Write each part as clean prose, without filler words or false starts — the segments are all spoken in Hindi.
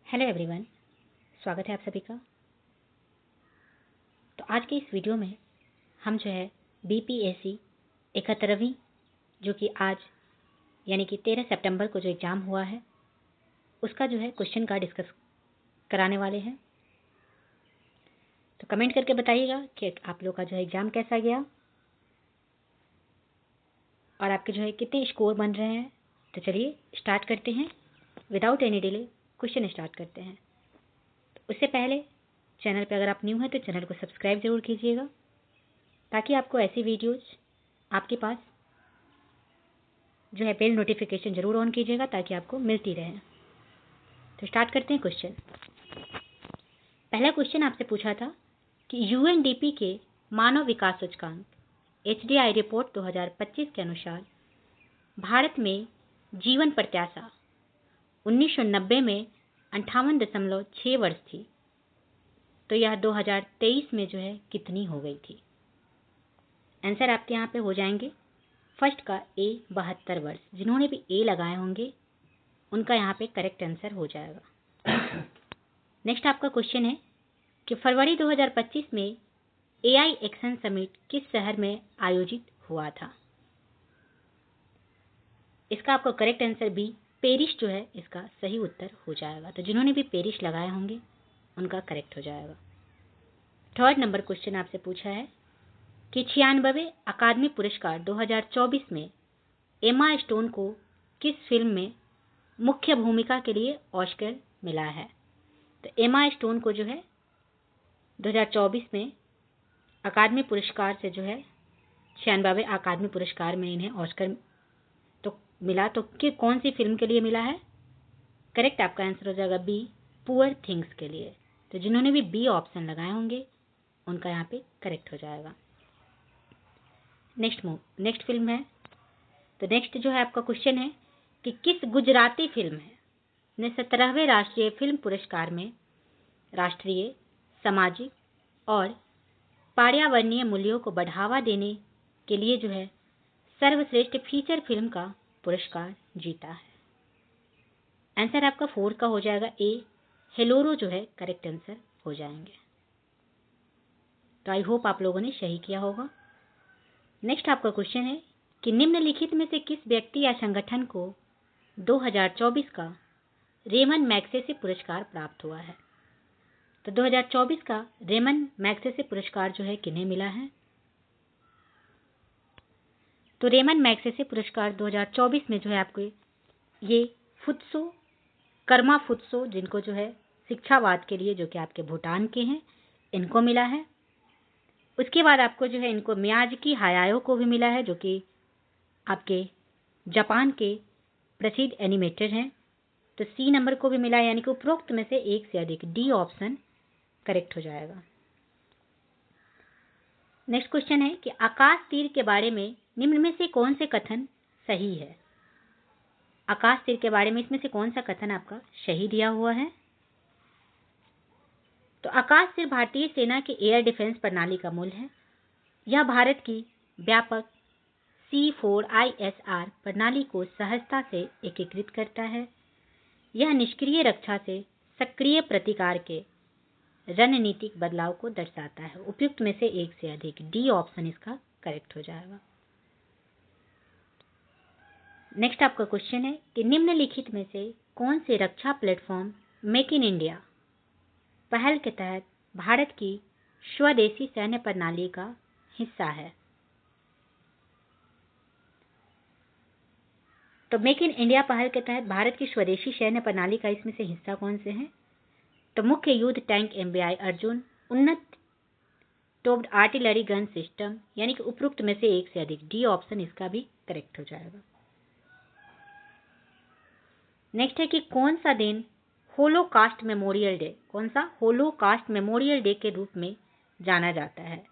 हेलो एवरीवन, स्वागत है आप सभी का। तो आज के इस वीडियो में हम जो है बीपीएससी 71वीं जो कि आज यानी कि 13 सितंबर को जो एग्ज़ाम हुआ है उसका जो है क्वेश्चन का डिस्कस कराने वाले हैं। तो कमेंट करके बताइएगा कि आप लोग का जो है एग्ज़ाम कैसा गया और आपके जो है कितने स्कोर बन रहे हैं। तो चलिए स्टार्ट करते हैं, without any delay question start करते हैं। उससे पहले चैनल पर अगर आप न्यू हैं तो चैनल को सब्सक्राइब ज़रूर कीजिएगा ताकि आपको ऐसी वीडियोज़ आपके पास जो है बेल नोटिफिकेशन ज़रूर ऑन कीजिएगा ताकि आपको मिलती रहे। तो स्टार्ट करते हैं क्वेश्चन। पहला क्वेश्चन आपसे पूछा था कि यूएनडीपी के मानव विकास सूचकांक एचडीआई रिपोर्ट 2025 के अनुसार भारत में जीवन प्रत्याशा 1990 में 58.6 वर्ष थी, तो यह 2023 में जो है कितनी हो गई थी। आंसर आपके यहाँ पे हो जाएंगे फर्स्ट का ए 72 वर्ष। जिन्होंने भी ए लगाए होंगे उनका यहाँ पे करेक्ट आंसर हो जाएगा। नेक्स्ट आपका क्वेश्चन है कि फरवरी 2025 में एआई एक्शन समिट किस शहर में आयोजित हुआ था। इसका आपका करेक्ट आंसर बी पेरिस जो है इसका सही उत्तर हो जाएगा। तो जिन्होंने भी पेरिस लगाए होंगे उनका करेक्ट हो जाएगा। थर्ड नंबर क्वेश्चन आपसे पूछा है कि 96वें अकादमी पुरस्कार 2024 में एमा स्टोन को किस फिल्म में मुख्य भूमिका के लिए ऑस्कर मिला है। तो एमा स्टोन को जो है 2024 में अकादमी पुरस्कार से जो है 96वें अकादमी पुरस्कार में इन्हें ऑस्कर तो मिला। तो कि कौन सी फिल्म के लिए मिला है। करेक्ट आपका आंसर हो जाएगा बी पुअर थिंग्स के लिए। तो जिन्होंने भी बी ऑप्शन लगाए होंगे उनका यहाँ पे करेक्ट हो जाएगा। नेक्स्ट फिल्म है। तो नेक्स्ट जो है आपका क्वेश्चन है कि किस गुजराती फिल्म है ने 17वें राष्ट्रीय फिल्म पुरस्कार में राष्ट्रीय, सामाजिक और पर्यावरणीय मूल्यों को बढ़ावा देने के लिए जो है सर्वश्रेष्ठ फीचर फिल्म का पुरस्कार जीता है। आंसर आपका 4 का हो जाएगा ए हेलोरो जो है करेक्ट आंसर हो जाएंगे। तो आई होप आप लोगों ने सही किया होगा। नेक्स्ट आपका क्वेश्चन है कि निम्नलिखित में से किस व्यक्ति या संगठन को 2024 का रेमन मैग्सेसे पुरस्कार प्राप्त हुआ है। तो 2024 का रेमन मैग्सेसे पुरस्कार जो है किन्हें मिला है। तो रेमन मैग्सेसे पुरस्कार 2024 में जो है आपको ये फुत्सो कर्मा फुत्सो जिनको जो है शिक्षावाद के लिए जो कि आपके भूटान के हैं इनको मिला है। उसके बाद आपको जो है इनको मियाज़की हायाओ को भी मिला है जो कि आपके जापान के प्रसिद्ध एनिमेटर हैं। तो सी नंबर को भी मिला, यानी कि उपरोक्त में से एक से अधिक, डी ऑप्शन करेक्ट हो जाएगा। नेक्स्ट क्वेश्चन है कि आकाश तीर के बारे में निम्न में से कौन से कथन सही है। आकाश तीर के बारे में इसमें से कौन सा कथन आपका सही दिया हुआ है। तो आकाश तीर भारतीय सेना के एयर डिफेंस प्रणाली का मूल है। यह भारत की व्यापक C4ISR प्रणाली को सहजता से एकीकृत करता है। यह निष्क्रिय रक्षा से सक्रिय प्रतिकार के रणनीतिक बदलाव को दर्शाता है। उपयुक्त में से एक से अधिक, डी ऑप्शन इसका करेक्ट हो जाएगा। नेक्स्ट आपका क्वेश्चन है कि निम्नलिखित में से कौन से रक्षा प्लेटफॉर्म मेक इन इंडिया पहल के तहत भारत की स्वदेशी सैन्य प्रणाली का हिस्सा है। तो मेक इन इंडिया पहल के तहत भारत की स्वदेशी सैन्य प्रणाली का इसमें से हिस्सा कौन से हैं। तो मुख्य युद्ध टैंक MBI अर्जुन, उन्नत टोप्ड आर्टिलरी गन सिस्टम, यानी कि उपरोक्त में से एक से अधिक, डी ऑप्शन इसका भी करेक्ट हो जाएगा। नेक्स्ट है कि कौन सा दिन होलोकास्ट मेमोरियल डे, कौन सा होलोकास्ट मेमोरियल डे के रूप में जाना जाता है।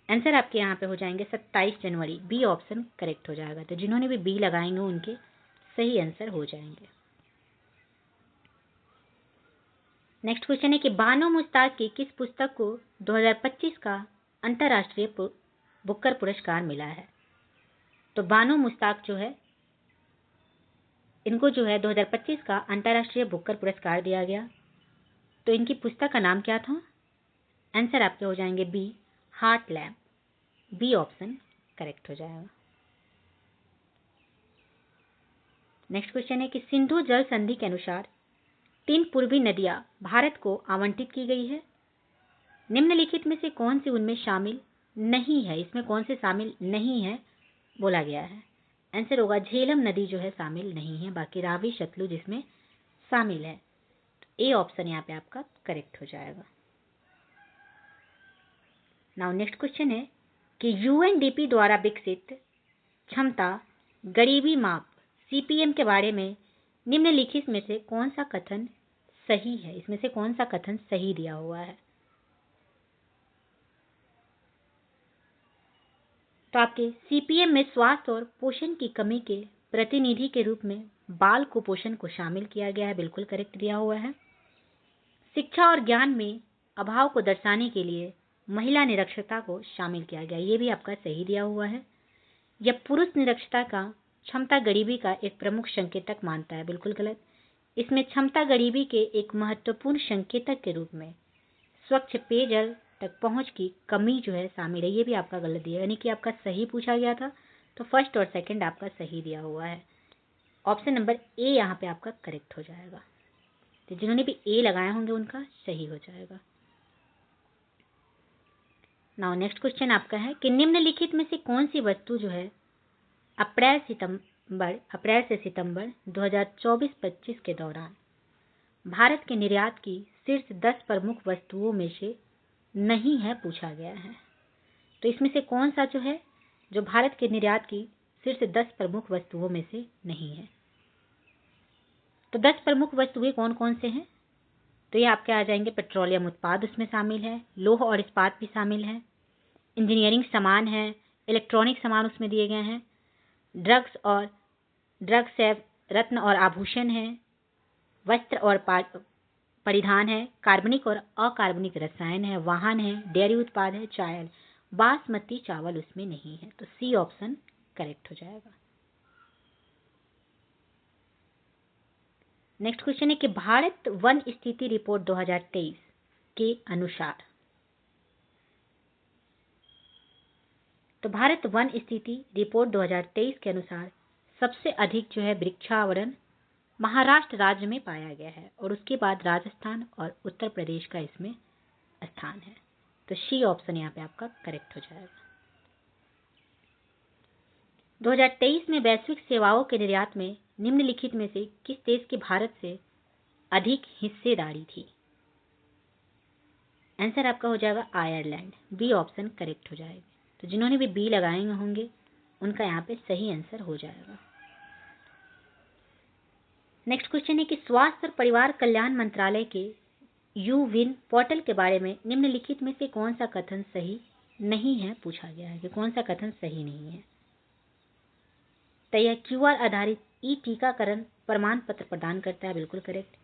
आंसर आपके यहाँ पे हो जाएंगे 27 जनवरी, बी ऑप्शन करेक्ट हो जाएगा। तो जिन्होंने भी बी लगाएंगे उनके सही आंसर हो जाएंगे। नेक्स्ट क्वेश्चन है कि बानो मुश्ताक की किस पुस्तक को 2025 का अंतर्राष्ट्रीय बुकर पुरस्कार मिला है। तो बानो मुश्ताक जो है इनको जो है 2025 का अंतर्राष्ट्रीय बुकर पुरस्कार दिया गया। तो इनकी पुस्तक का नाम क्या था? आंसर आपके हो जाएंगे B, heart lab. B option correct हो जाएगा। नेक्स्ट क्वेश्चन है कि सिंधु जल संधि के अनुसार 3 पूर्वी नदियां भारत को आवंटित की गई है। निम्नलिखित में से कौन सी उनमें शामिल नहीं है? इसमें कौन से शामिल नहीं है बोला गया है? आंसर होगा झेलम नदी जो है शामिल नहीं है, बाकी रावी सतलुज इसमें शामिल है। तो ए ऑप्शन यहाँ पे आपका करेक्ट हो जाएगा। नाउ नेक्स्ट क्वेश्चन है कि यूएनडीपी द्वारा विकसित क्षमता गरीबी माप सीपीएम के बारे में निम्नलिखित में से कौन सा कथन सही है? इसमें से कौन सा कथन सही दिया हुआ है? तो आपके सीपीएम में स्वास्थ्य और पोषण की कमी के प्रतिनिधि के रूप में बाल कुपोषण को शामिल किया गया है, बिल्कुल करेक्ट दिया हुआ है। शिक्षा और ज्ञान में अभाव को दर्शाने के लिए महिला निरक्षरता को शामिल किया गया, ये भी आपका सही दिया हुआ है। यह पुरुष निरक्षरता का क्षमता गरीबी का एक प्रमुख संकेतक मानता है, बिल्कुल गलत। इसमें क्षमता गरीबी के एक महत्वपूर्ण संकेतक के रूप में स्वच्छ पेयजल तक पहुंच की कमी जो है शामिल है, ये भी आपका गलत दिया, यानी कि आपका सही पूछा गया था तो फर्स्ट और सेकंड आपका सही दिया हुआ है। ऑप्शन नंबर ए यहाँ पे आपका करेक्ट हो जाएगा। तो जिन्होंने भी ए लगाए होंगे उनका सही हो जाएगा। नाउ नेक्स्ट क्वेश्चन आपका है कि निम्नलिखित में से कौन सी वस्तु जो है अप्रैल से सितंबर 2024-25 के दौरान भारत के निर्यात की शीर्ष 10 प्रमुख वस्तुओं में से नहीं है पूछा गया है। तो इसमें से कौन सा जो है जो भारत के निर्यात की शीर्ष 10 प्रमुख वस्तुओं में से नहीं है? तो 10 प्रमुख वस्तुएं कौन कौन से हैं? तो ये आपके आ जाएंगे पेट्रोलियम उत्पाद उसमें शामिल है, लोह और इस्पात भी शामिल है, इंजीनियरिंग सामान है, इलेक्ट्रॉनिक सामान उसमें दिए गए हैं, ड्रग्स है, रत्न और आभूषण है, वस्त्र और परिधान है, कार्बनिक और अकार्बनिक रसायन है, वाहन है, डेयरी उत्पाद है, चाय, बासमती चावल उसमें नहीं है। तो सी ऑप्शन करेक्ट हो जाएगा। नेक्स्ट क्वेश्चन है कि भारत वन स्थिति रिपोर्ट 2023 के अनुसार, तो भारत वन स्थिति रिपोर्ट 2023 के अनुसार सबसे अधिक जो है वृक्षावरण महाराष्ट्र राज्य में पाया गया है और उसके बाद राजस्थान और उत्तर प्रदेश का इसमें स्थान है। तो सी ऑप्शन यहाँ पे आपका करेक्ट हो जाएगा। 2023 में वैश्विक सेवाओं के निर्यात में निम्नलिखित में से किस देश की भारत से अधिक हिस्सेदारी थी? आंसर आपका हो जाएगा आयरलैंड। बी ऑप्शन करेक्ट हो जाएगा। तो जिन्होंने भी बी लगाएंगे होंगे उनका यहाँ पे सही आंसर हो जाएगा। नेक्स्ट क्वेश्चन है कि स्वास्थ्य और परिवार कल्याण मंत्रालय के यूविन पोर्टल के बारे में निम्नलिखित में से कौन सा कथन सही नहीं है पूछा गया है कि कौन सा कथन सही नहीं है? तो यह क्यूआर आधारित ई टीकाकरण प्रमाण पत्र प्रदान करता है, बिल्कुल करेक्ट।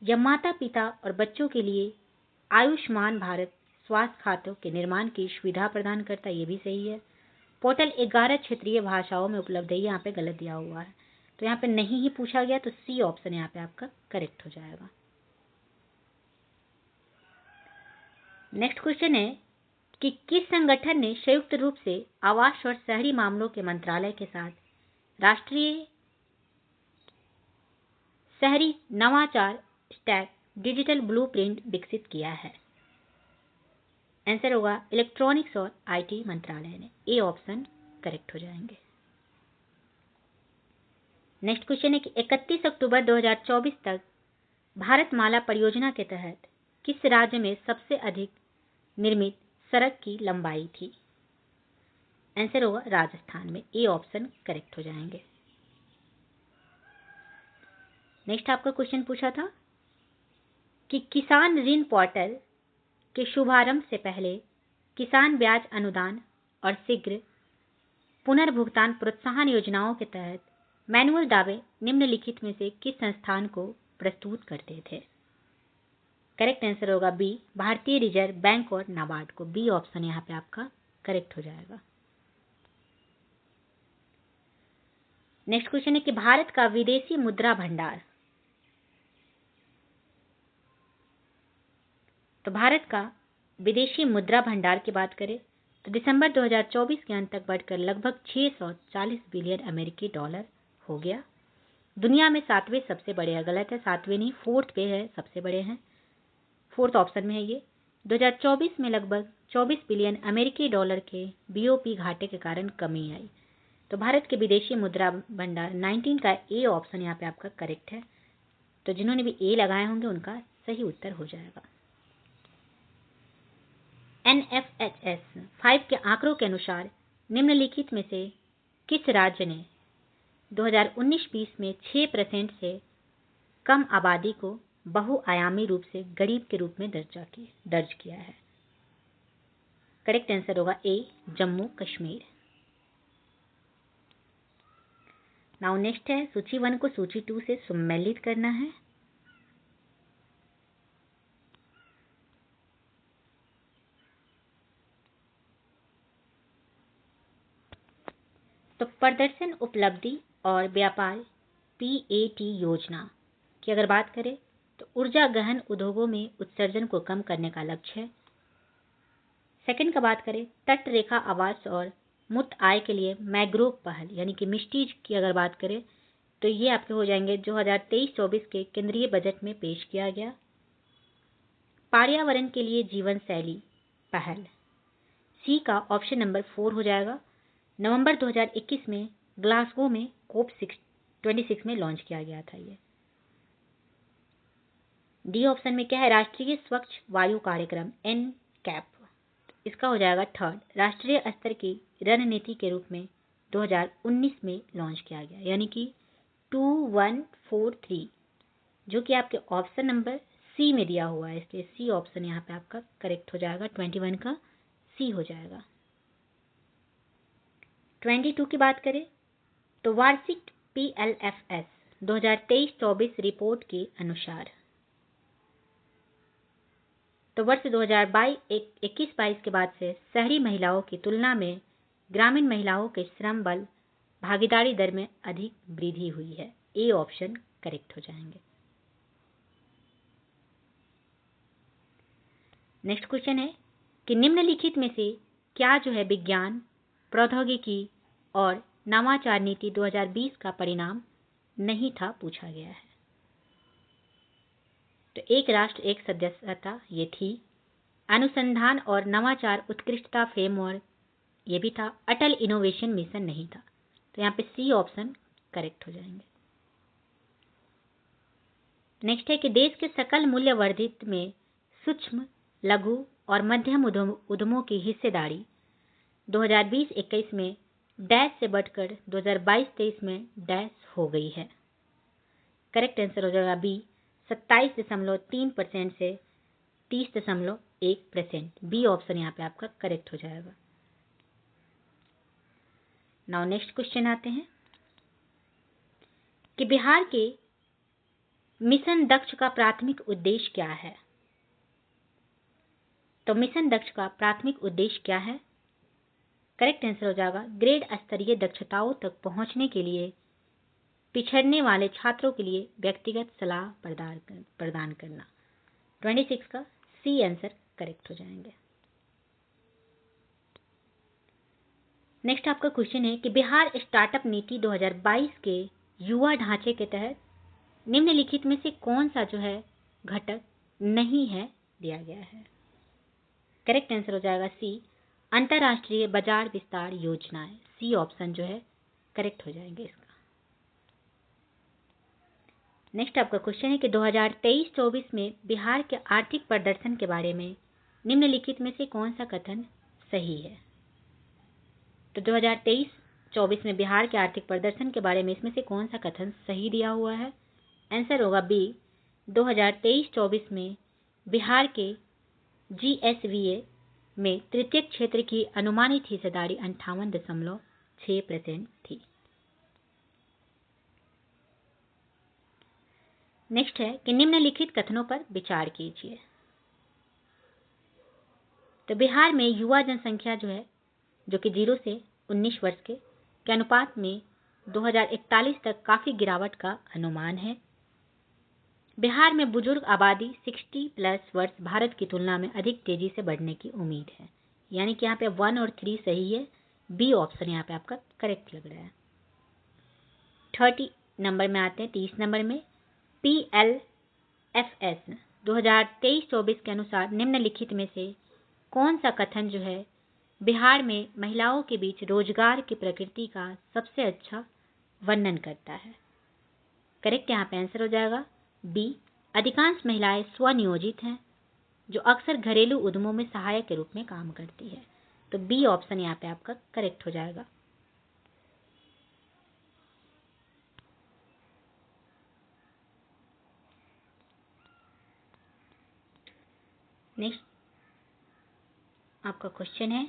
यह माता पिता और बच्चों के लिए आयुष्मान भारत स्वास्थ्य खातों के निर्माण की सुविधा प्रदान करता है, ये भी सही है। पोर्टल 11 क्षेत्रीय भाषाओं में उपलब्ध है, यहाँ पे गलत दिया हुआ है तो यहाँ पे नहीं ही पूछा गया, तो सी ऑप्शन यहाँ पे आपका करेक्ट हो जाएगा। नेक्स्ट क्वेश्चन है कि किस संगठन ने संयुक्त रूप से आवास और शहरी मामलों के मंत्रालय के साथ राष्ट्रीय शहरी नवाचार स्टैक डिजिटल ब्लूप्रिंट विकसित किया है? आंसर होगा इलेक्ट्रॉनिक्स और आईटी मंत्रालय ने। ए ऑप्शन करेक्ट हो जाएंगे। नेक्स्ट क्वेश्चन है कि 31 अक्टूबर 2024 तक भारतमाला परियोजना के तहत किस राज्य में सबसे अधिक निर्मित सड़क की लंबाई थी? आंसर होगा राजस्थान में। ए ऑप्शन करेक्ट हो जाएंगे। नेक्स्ट आपका क्वेश्चन पूछा था कि किसान ऋण पोर्टल के शुभारंभ से पहले किसान ब्याज अनुदान और शीघ्र पुनर्भुगतान प्रोत्साहन योजनाओं के तहत मैनुअल दावे निम्नलिखित में से किस संस्थान को प्रस्तुत करते थे? करेक्ट आंसर होगा बी, भारतीय रिजर्व बैंक और नाबार्ड को। बी ऑप्शन यहाँ पे आपका करेक्ट हो जाएगा। नेक्स्ट क्वेश्चन है कि भारत का विदेशी मुद्रा भंडार। तो भारत का विदेशी मुद्रा भंडार की बात करें तो दिसंबर 2024 के अंत तक बढ़कर लगभग 640 बिलियन अमेरिकी डॉलर हो गया। दुनिया में 7वें सबसे बड़े है, गलत है, 7वें नहीं, 4th पे है, सबसे बड़े हैं, 4th ऑप्शन में है ये। 2024 में लगभग 24 बिलियन अमेरिकी डॉलर के बीओपी घाटे के कारण कमी आई। तो भारत के विदेशी मुद्रा भंडार 19 का ए ऑप्शन यहाँ पे आपका करेक्ट है। तो जिन्होंने भी ए लगाए होंगे उनका सही उत्तर हो जाएगा। NFHS 5 के आंकड़ों के अनुसार निम्नलिखित में से किस राज्य ने 2019-20 में 6% से कम आबादी को बहुआयामी रूप से गरीब के रूप में दर्ज किया है? करेक्ट आंसर होगा ए, जम्मू कश्मीर। नाउ नेक्स्ट है सूची 1 को सूची 2 से सम्मिलित करना है। तो प्रदर्शन उपलब्धि और व्यापार PAT योजना की अगर बात करें तो ऊर्जा गहन उद्योगों में उत्सर्जन को कम करने का लक्ष्य है। सेकंड का बात करें तट रेखा आवास और मुक्त आय के लिए मैग्रोव पहल यानी कि मिस्टीज की अगर बात करें तो ये आपके हो जाएंगे 2023-24 के केंद्रीय बजट में पेश किया गया। पर्यावरण के लिए जीवन शैली पहल, सी का ऑप्शन नंबर 4 हो जाएगा। नवंबर 2021 में ग्लासगो में COP26 में लॉन्च किया गया था ये। डी ऑप्शन में क्या है? राष्ट्रीय स्वच्छ वायु कार्यक्रम NCAP, इसका हो जाएगा 3rd, राष्ट्रीय स्तर की रणनीति के रूप में 2019 में लॉन्च किया गया, यानी कि 2143, जो कि आपके ऑप्शन नंबर सी में दिया हुआ है, इसलिए सी ऑप्शन यहाँ पे आपका करेक्ट हो जाएगा। 21 का सी हो जाएगा। 22 की बात करें तो वार्षिक PLFS 2023-24 रिपोर्ट के अनुसार तो वर्ष 2021-22 के बाद से शहरी महिलाओं की तुलना में ग्रामीण महिलाओं के श्रम बल भागीदारी दर में अधिक वृद्धि हुई है। ए ऑप्शन करेक्ट हो जाएंगे। नेक्स्ट क्वेश्चन है कि निम्नलिखित में से क्या जो है विज्ञान, प्रौद्योगिकी और नवाचार नीति 2020 का परिणाम नहीं था, पूछा गया है। तो एक राष्ट्र एक सदस्यता ये थी, अनुसंधान और नवाचार उत्कृष्टता फ्रेमवर्क ये भी था, अटल इनोवेशन मिशन नहीं था। तो यहाँ पे सी ऑप्शन करेक्ट हो जाएंगे। नेक्स्ट है कि देश के सकल मूल्य वर्धित में सूक्ष्म, लघु और मध्यम उद्यमों की हिस्सेदारी 2020-21 में डैश से बढ़कर 2022-23 में डैश हो गई है। करेक्ट आंसर हो जाएगा बी, 27.3% से 30.1%। बी ऑप्शन यहाँ पे आपका करेक्ट हो जाएगा। नाउ नेक्स्ट क्वेश्चन आते हैं कि बिहार के मिशन दक्ष का प्राथमिक उद्देश्य क्या है? तो मिशन दक्ष का प्राथमिक उद्देश्य क्या है? करेक्ट आंसर हो जाएगा ग्रेड स्तरीय दक्षताओं तक पहुंचने के लिए पिछड़ने वाले छात्रों के लिए व्यक्तिगत सलाह प्रदान करना। 26 का सी आंसर करेक्ट हो जाएंगे। नेक्स्ट आपका क्वेश्चन है कि बिहार स्टार्टअप नीति 2022 के युवा ढांचे के तहत निम्नलिखित में से कौन सा जो है घटक नहीं है दिया गया है? करेक्ट आंसर हो जाएगा सी, अंतरराष्ट्रीय बाजार विस्तार योजनाएं। सी ऑप्शन जो है करेक्ट हो जाएंगे इसका। नेक्स्ट आपका क्वेश्चन है कि 2023-24 में बिहार के आर्थिक प्रदर्शन के बारे में निम्नलिखित में से कौन सा कथन सही है? तो 2023-24 में बिहार के आर्थिक प्रदर्शन के बारे में इसमें से कौन सा कथन सही दिया हुआ है? आंसर होगा बी, 2023-24 में बिहार के GSVA में तृतीय क्षेत्र की अनुमानित हिस्सेदारी 58.6% थी। नेक्स्ट है कि निम्नलिखित कथनों पर विचार कीजिए। तो बिहार में युवा जनसंख्या जो है जो कि 0 से 19 वर्ष के अनुपात में 2041 तक काफ़ी गिरावट का अनुमान है। बिहार में बुजुर्ग आबादी 60+ वर्ष भारत की तुलना में अधिक तेजी से बढ़ने की उम्मीद है। यानी कि यहाँ पे 1 और 3 सही है, बी ऑप्शन यहाँ पे आपका करेक्ट लग रहा है। 30 नंबर में आते हैं, 30 नंबर में PLFS 2023-24 के अनुसार निम्नलिखित में से कौन सा कथन जो है बिहार में महिलाओं के बीच रोजगार की प्रकृति का सबसे अच्छा वर्णन करता है? करेक्ट यहाँ पे आंसर हो जाएगा बी, अधिकांश महिलाएं स्वनियोजित हैं जो अक्सर घरेलू उद्यमों में सहायक के रूप में काम करती है। तो बी ऑप्शन यहाँ पे आपका करेक्ट हो जाएगा। नेक्स्ट आपका क्वेश्चन है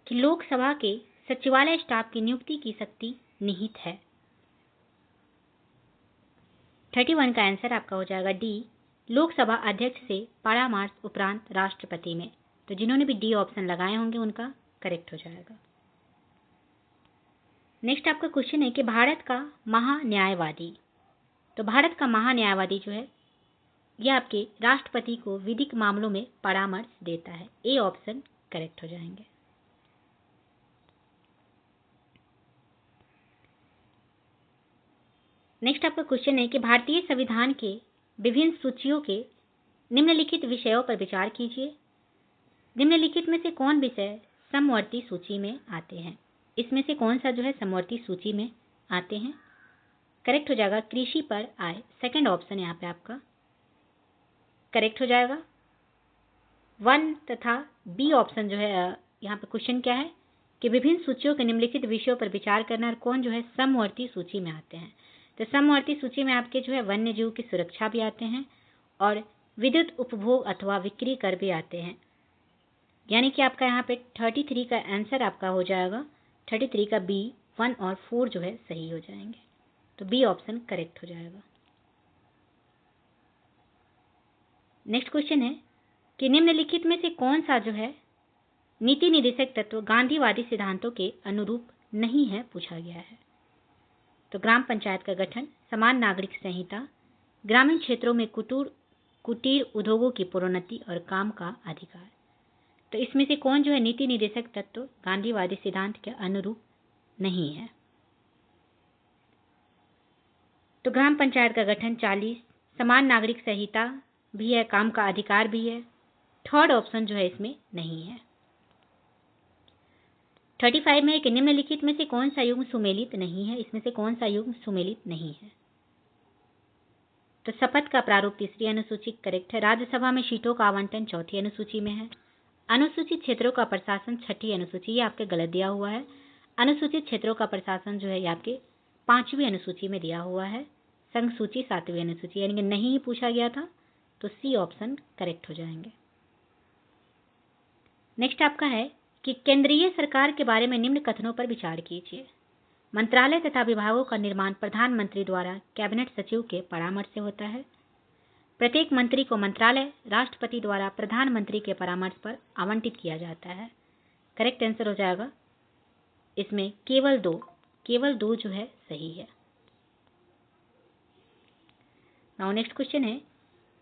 कि लोकसभा के सचिवालय स्टाफ की नियुक्ति की शक्ति निहित है। 31 का आंसर आपका हो जाएगा डी, लोकसभा अध्यक्ष से परामर्श उपरांत राष्ट्रपति में। तो जिन्होंने भी डी ऑप्शन लगाए होंगे उनका करेक्ट हो जाएगा। नेक्स्ट आपका क्वेश्चन है कि भारत का महान्यायवादी, तो भारत का महान्यायवादी जो है यह आपके राष्ट्रपति को विधिक मामलों में परामर्श देता है। ए ऑप्शन करेक्ट हो जाएंगे। नेक्स्ट आपका क्वेश्चन है कि भारतीय संविधान के विभिन्न सूचियों के निम्नलिखित विषयों पर विचार कीजिए। निम्नलिखित में से कौन विषय समवर्ती सूची में आते हैं? इसमें से कौन सा जो है समवर्ती सूची में आते हैं? करेक्ट हो जाएगा कृषि पर आय, सेकंड ऑप्शन यहाँ पे आपका करेक्ट हो जाएगा। 1 तथा बी ऑप्शन जो है यहाँ पे क्वेश्चन क्या है कि विभिन्न सूचियों के निम्नलिखित विषयों पर विचार करना और कौन जो है समवर्ती सूची में आते हैं। तो समवर्ती सूची में आपके जो है वन्य जीव की सुरक्षा भी आते हैं और विद्युत उपभोग अथवा बिक्री कर भी आते हैं। यानी कि आपका यहाँ पे 33 का आंसर आपका हो जाएगा, 33 का बी, 1 और 4 जो है सही हो जाएंगे। तो बी ऑप्शन करेक्ट हो जाएगा। नेक्स्ट क्वेश्चन है कि निम्नलिखित में से कौन सा जो है नीति निर्देशक तत्व गांधीवादी सिद्धांतों के अनुरूप नहीं है, पूछा गया है। तो ग्राम पंचायत का गठन, समान नागरिक संहिता, ग्रामीण क्षेत्रों में कुटीर उद्योगों की प्रोन्नति और काम का अधिकार। तो इसमें से कौन जो है नीति निर्देशक तत्व गांधीवादी सिद्धांत के अनुरूप नहीं है? तो ग्राम पंचायत का गठन 40, समान नागरिक संहिता भी है, काम का अधिकार भी है। थर्ड ऑप्शन जो है इसमें नहीं है। 35 में कि निम्नलिखित में से कौन सा युग्म सुमेलित नहीं है? इसमें से कौन सा युग्म सुमेलित नहीं है? तो शपथ का प्रारूप 3री अनुसूची करेक्ट है। राज्यसभा में सीटों का आवंटन 4थी अनुसूची में है। अनुसूचित क्षेत्रों का प्रशासन 6ठी अनुसूची, ये आपके गलत दिया हुआ है। अनुसूचित क्षेत्रों का प्रशासन जो है ये आपके 5वीं अनुसूची में दिया हुआ है। संघ सूची 7वीं अनुसूची, यानी कि नहीं ही पूछा गया था। तो सी ऑप्शन करेक्ट हो जाएंगे। नेक्स्ट आपका है कि केंद्रीय सरकार के बारे में निम्न कथनों पर विचार कीजिए। मंत्रालय तथा विभागों का निर्माण प्रधानमंत्री द्वारा कैबिनेट सचिव के परामर्श से होता है। प्रत्येक मंत्री को मंत्रालय राष्ट्रपति द्वारा प्रधानमंत्री के परामर्श पर आवंटित किया जाता है। करेक्ट आंसर हो जाएगा इसमें केवल दो जो है सही है। नाउ नेक्स्ट क्वेश्चन है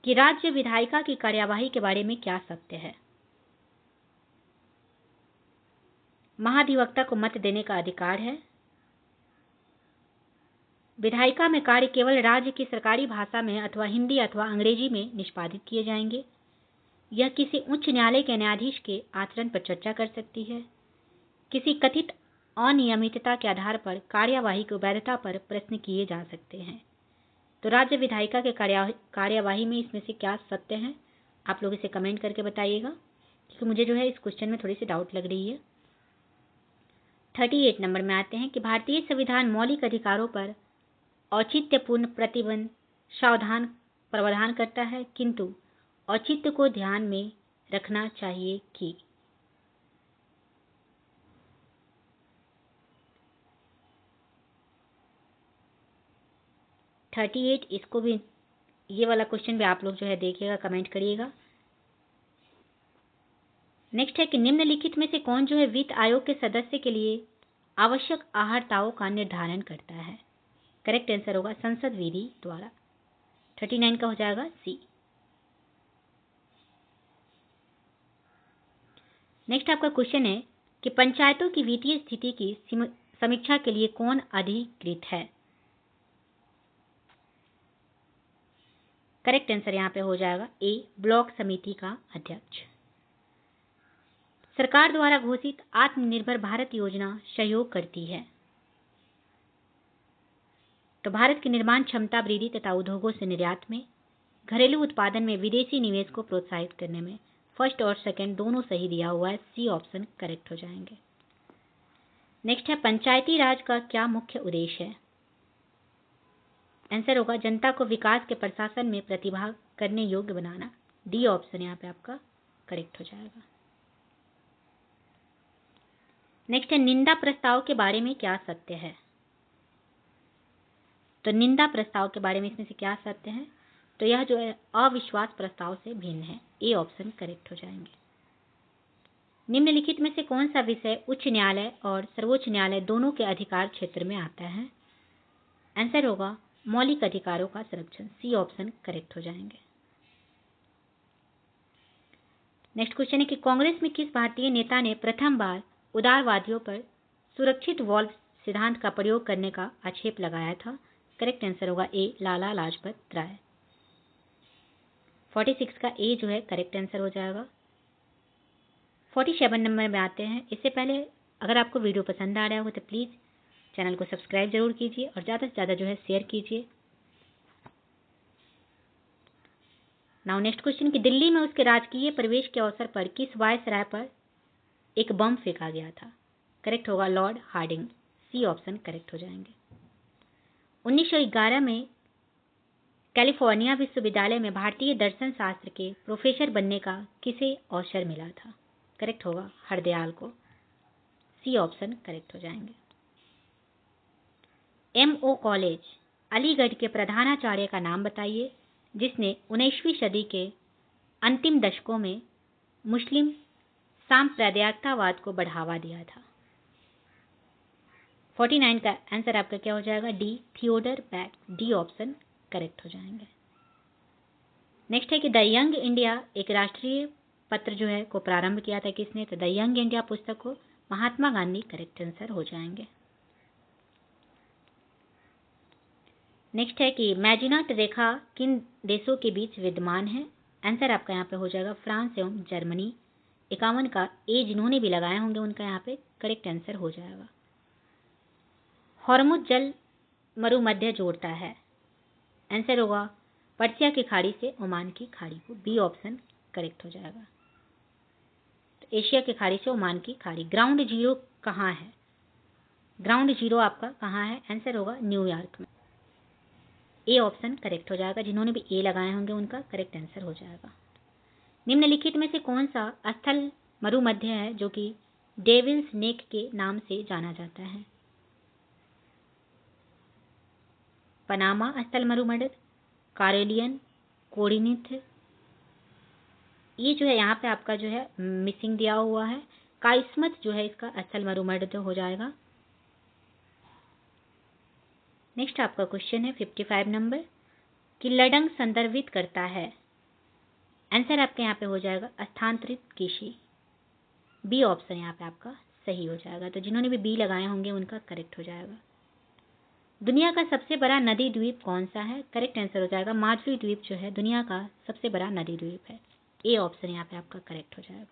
कि राज्य विधायिका की कार्यवाही के बारे में क्या सत्य है? महाधिवक्ता को मत देने का अधिकार है। विधायिका में कार्य केवल राज्य की सरकारी भाषा में अथवा हिंदी अथवा अंग्रेजी में निष्पादित किए जाएंगे। यह किसी उच्च न्यायालय के न्यायाधीश के आचरण पर चर्चा कर सकती है। किसी कथित अनियमितता के आधार पर कार्यवाही की वैधता पर प्रश्न किए जा सकते हैं। तो राज्य विधायिका के कार्यवाही में इसमें से क्या सत्य है? आप लोग इसे कमेंट करके बताइएगा, क्योंकि मुझे जो है इस क्वेश्चन में थोड़ी सी डाउट लग रही है। 38 नंबर में आते हैं कि भारतीय संविधान मौलिक अधिकारों पर औचित्यपूर्ण प्रतिबंध सावधान प्रावधान करता है, किंतु औचित्य को ध्यान में रखना चाहिए कि 38 इसको भी, ये वाला क्वेश्चन भी आप लोग जो है देखिएगा, कमेंट करिएगा। नेक्स्ट है कि निम्नलिखित में से कौन जो है वित्त आयोग के सदस्य के लिए आवश्यक आहारताओं का निर्धारण करता है? करेक्ट आंसर होगा संसद विधि द्वारा। 39 का हो जाएगा सी। नेक्स्ट आपका क्वेश्चन है कि पंचायतों की वित्तीय स्थिति की समीक्षा के लिए कौन अधिकृत है? करेक्ट आंसर यहां पे हो जाएगा ए, ब्लॉक समिति का अध्यक्ष। सरकार द्वारा घोषित आत्मनिर्भर भारत योजना सहयोग करती है। तो भारत की निर्माण क्षमता वृद्धि तथा उद्योगों से निर्यात में, घरेलू उत्पादन में विदेशी निवेश को प्रोत्साहित करने में। फर्स्ट और सेकंड दोनों सही दिया हुआ है, सी ऑप्शन करेक्ट हो जाएंगे। नेक्स्ट है पंचायती राज का क्या मुख्य उद्देश्य है? आंसर होगा जनता को विकास के प्रशासन में प्रतिभाग करने योग्य बनाना। डी ऑप्शन यहाँ पे आपका करेक्ट हो जाएगा। नेक्स्ट है निंदा प्रस्ताव के बारे में क्या सत्य है? तो निंदा प्रस्ताव के बारे में इसमें से क्या सत्य है? तो यह जो है अविश्वास प्रस्ताव से भिन्न है। ए ऑप्शन करेक्ट हो जाएंगे। निम्नलिखित में से कौन सा विषय उच्च न्यायालय और सर्वोच्च न्यायालय दोनों के अधिकार क्षेत्र में आता है? आंसर होगा मौलिक अधिकारों का संरक्षण। सी ऑप्शन करेक्ट हो जाएंगे। नेक्स्ट क्वेश्चन है कि कांग्रेस में किस भारतीय नेता ने प्रथम बार उदारवादियों पर सुरक्षित वॉल्व सिद्धांत का प्रयोग करने का आक्षेप लगाया था? करेक्ट आंसर होगा ए, लाला लाजपत राय। 46 का ए जो है करेक्ट आंसर हो जाएगा। 47 नंबर में आते हैं। इससे पहले अगर आपको वीडियो पसंद आ रहा हो तो प्लीज़ चैनल को सब्सक्राइब जरूर कीजिए और ज़्यादा से ज़्यादा जो है शेयर कीजिए। नाउ नेक्स्ट क्वेश्चन कि दिल्ली में उसके राजकीय प्रवेश के अवसर पर किस वायसराय पर एक बम फेंका गया था? करेक्ट होगा Lord Hardinge. C option correct हो जाएंगे। 1911 में कैलिफोर्निया विश्वविद्यालय में भारतीय दर्शन शास्त्र के प्रोफेसर बनने का किसे अवसर मिला था? करेक्ट होगा हरदयाल को। सी ऑप्शन करेक्ट हो जाएंगे। MO कॉलेज अलीगढ़ के प्रधानाचार्य का नाम बताइए जिसने 19वीं सदी के अंतिम दशकों में मुस्लिम सांप्रदायिकतावाद को बढ़ावा दिया था। 49 का आंसर आपका क्या हो जाएगा? D, Theodore Beck. D option correct हो जाएंगे। नेक्स्ट है कि द यंग इंडिया एक राष्ट्रीय पत्र जो है को प्रारंभ किया था किसने? तो द यंग इंडिया पुस्तक को महात्मा गांधी करेक्ट आंसर हो जाएंगे। नेक्स्ट है कि मैजिनट रेखा किन देशों के बीच विद्यमान है? आंसर आपका यहाँ पे हो जाएगा फ्रांस एवं जर्मनी। 51 का ए जिन्होंने भी लगाए होंगे उनका यहाँ पे करेक्ट आंसर हो जाएगा। हॉर्मुज जल मरुमध्य जोड़ता है। आंसर होगा पर्सिया की खाड़ी से ओमान की खाड़ी को। बी ऑप्शन करेक्ट हो जाएगा। तो एशिया की खाड़ी से ओमान की खाड़ी। ग्राउंड जीरो कहाँ है? ग्राउंड जीरो आपका कहाँ है? आंसर होगा न्यूयॉर्क में। ए ऑप्शन करेक्ट हो जाएगा। जिन्होंने भी ए लगाए होंगे उनका करेक्ट आंसर हो जाएगा। निम्नलिखित में से कौन सा स्थल मरुमध्य है जो कि डेविल्स नेक के नाम से जाना जाता है? पनामा स्थल मरुमध्य, कारेलियन, कोरिन्थ। ये जो है यहाँ पे आपका जो है मिसिंग दिया हुआ है। काइस्मथ जो है इसका स्थल मरुमध्य हो जाएगा। नेक्स्ट आपका क्वेश्चन है 55 नंबर कि लडंग संदर्भित करता है। आंसर आपके यहाँ पे हो जाएगा स्थानांतरित कृषि। बी ऑप्शन यहाँ पे आपका सही हो जाएगा। तो जिन्होंने भी बी लगाए होंगे उनका करेक्ट हो जाएगा। दुनिया का सबसे बड़ा नदी द्वीप कौन सा है? करेक्ट आंसर हो जाएगा मालदीव द्वीप जो है दुनिया का सबसे बड़ा नदी द्वीप है। ए ऑप्शन यहाँ पे आपका करेक्ट हो जाएगा।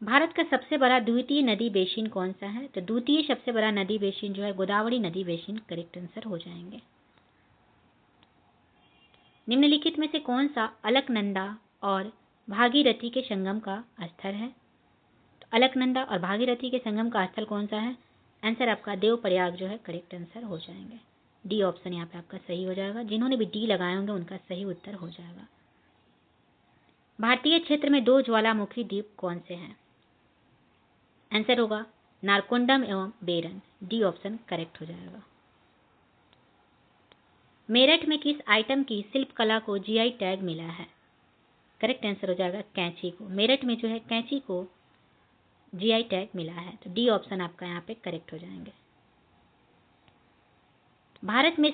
भारत का सबसे बड़ा द्वितीय नदी बेसिन कौन सा है? तो द्वितीय सबसे बड़ा नदी बेसिन जो है गोदावरी नदी बेसिन करेक्ट आंसर हो जाएंगे। निम्नलिखित में से कौन सा अलकनंदा और भागीरथी के संगम का स्थल है? तो अलकनंदा और भागीरथी के संगम का स्थल कौन सा है? आंसर आपका देवप्रयाग जो है करेक्ट आंसर हो जाएंगे। डी ऑप्शन यहाँ पे आपका सही हो जाएगा। जिन्होंने भी डी लगाए होंगे उनका सही उत्तर हो जाएगा। भारतीय क्षेत्र में 2 ज्वालामुखी द्वीप कौन से हैं? आंसर होगा नारकोंडम एवं बेरन। डी ऑप्शन करेक्ट हो जाएगा। मेरठ में किस आइटम की शिल्पकला को जीआई टैग मिला है? करेक्ट आंसर हो जाएगा कैंची को। मेरठ में जो है कैंची को जीआई टैग मिला है, तो डी ऑप्शन आपका यहाँ पे करेक्ट हो जाएंगे। भारत में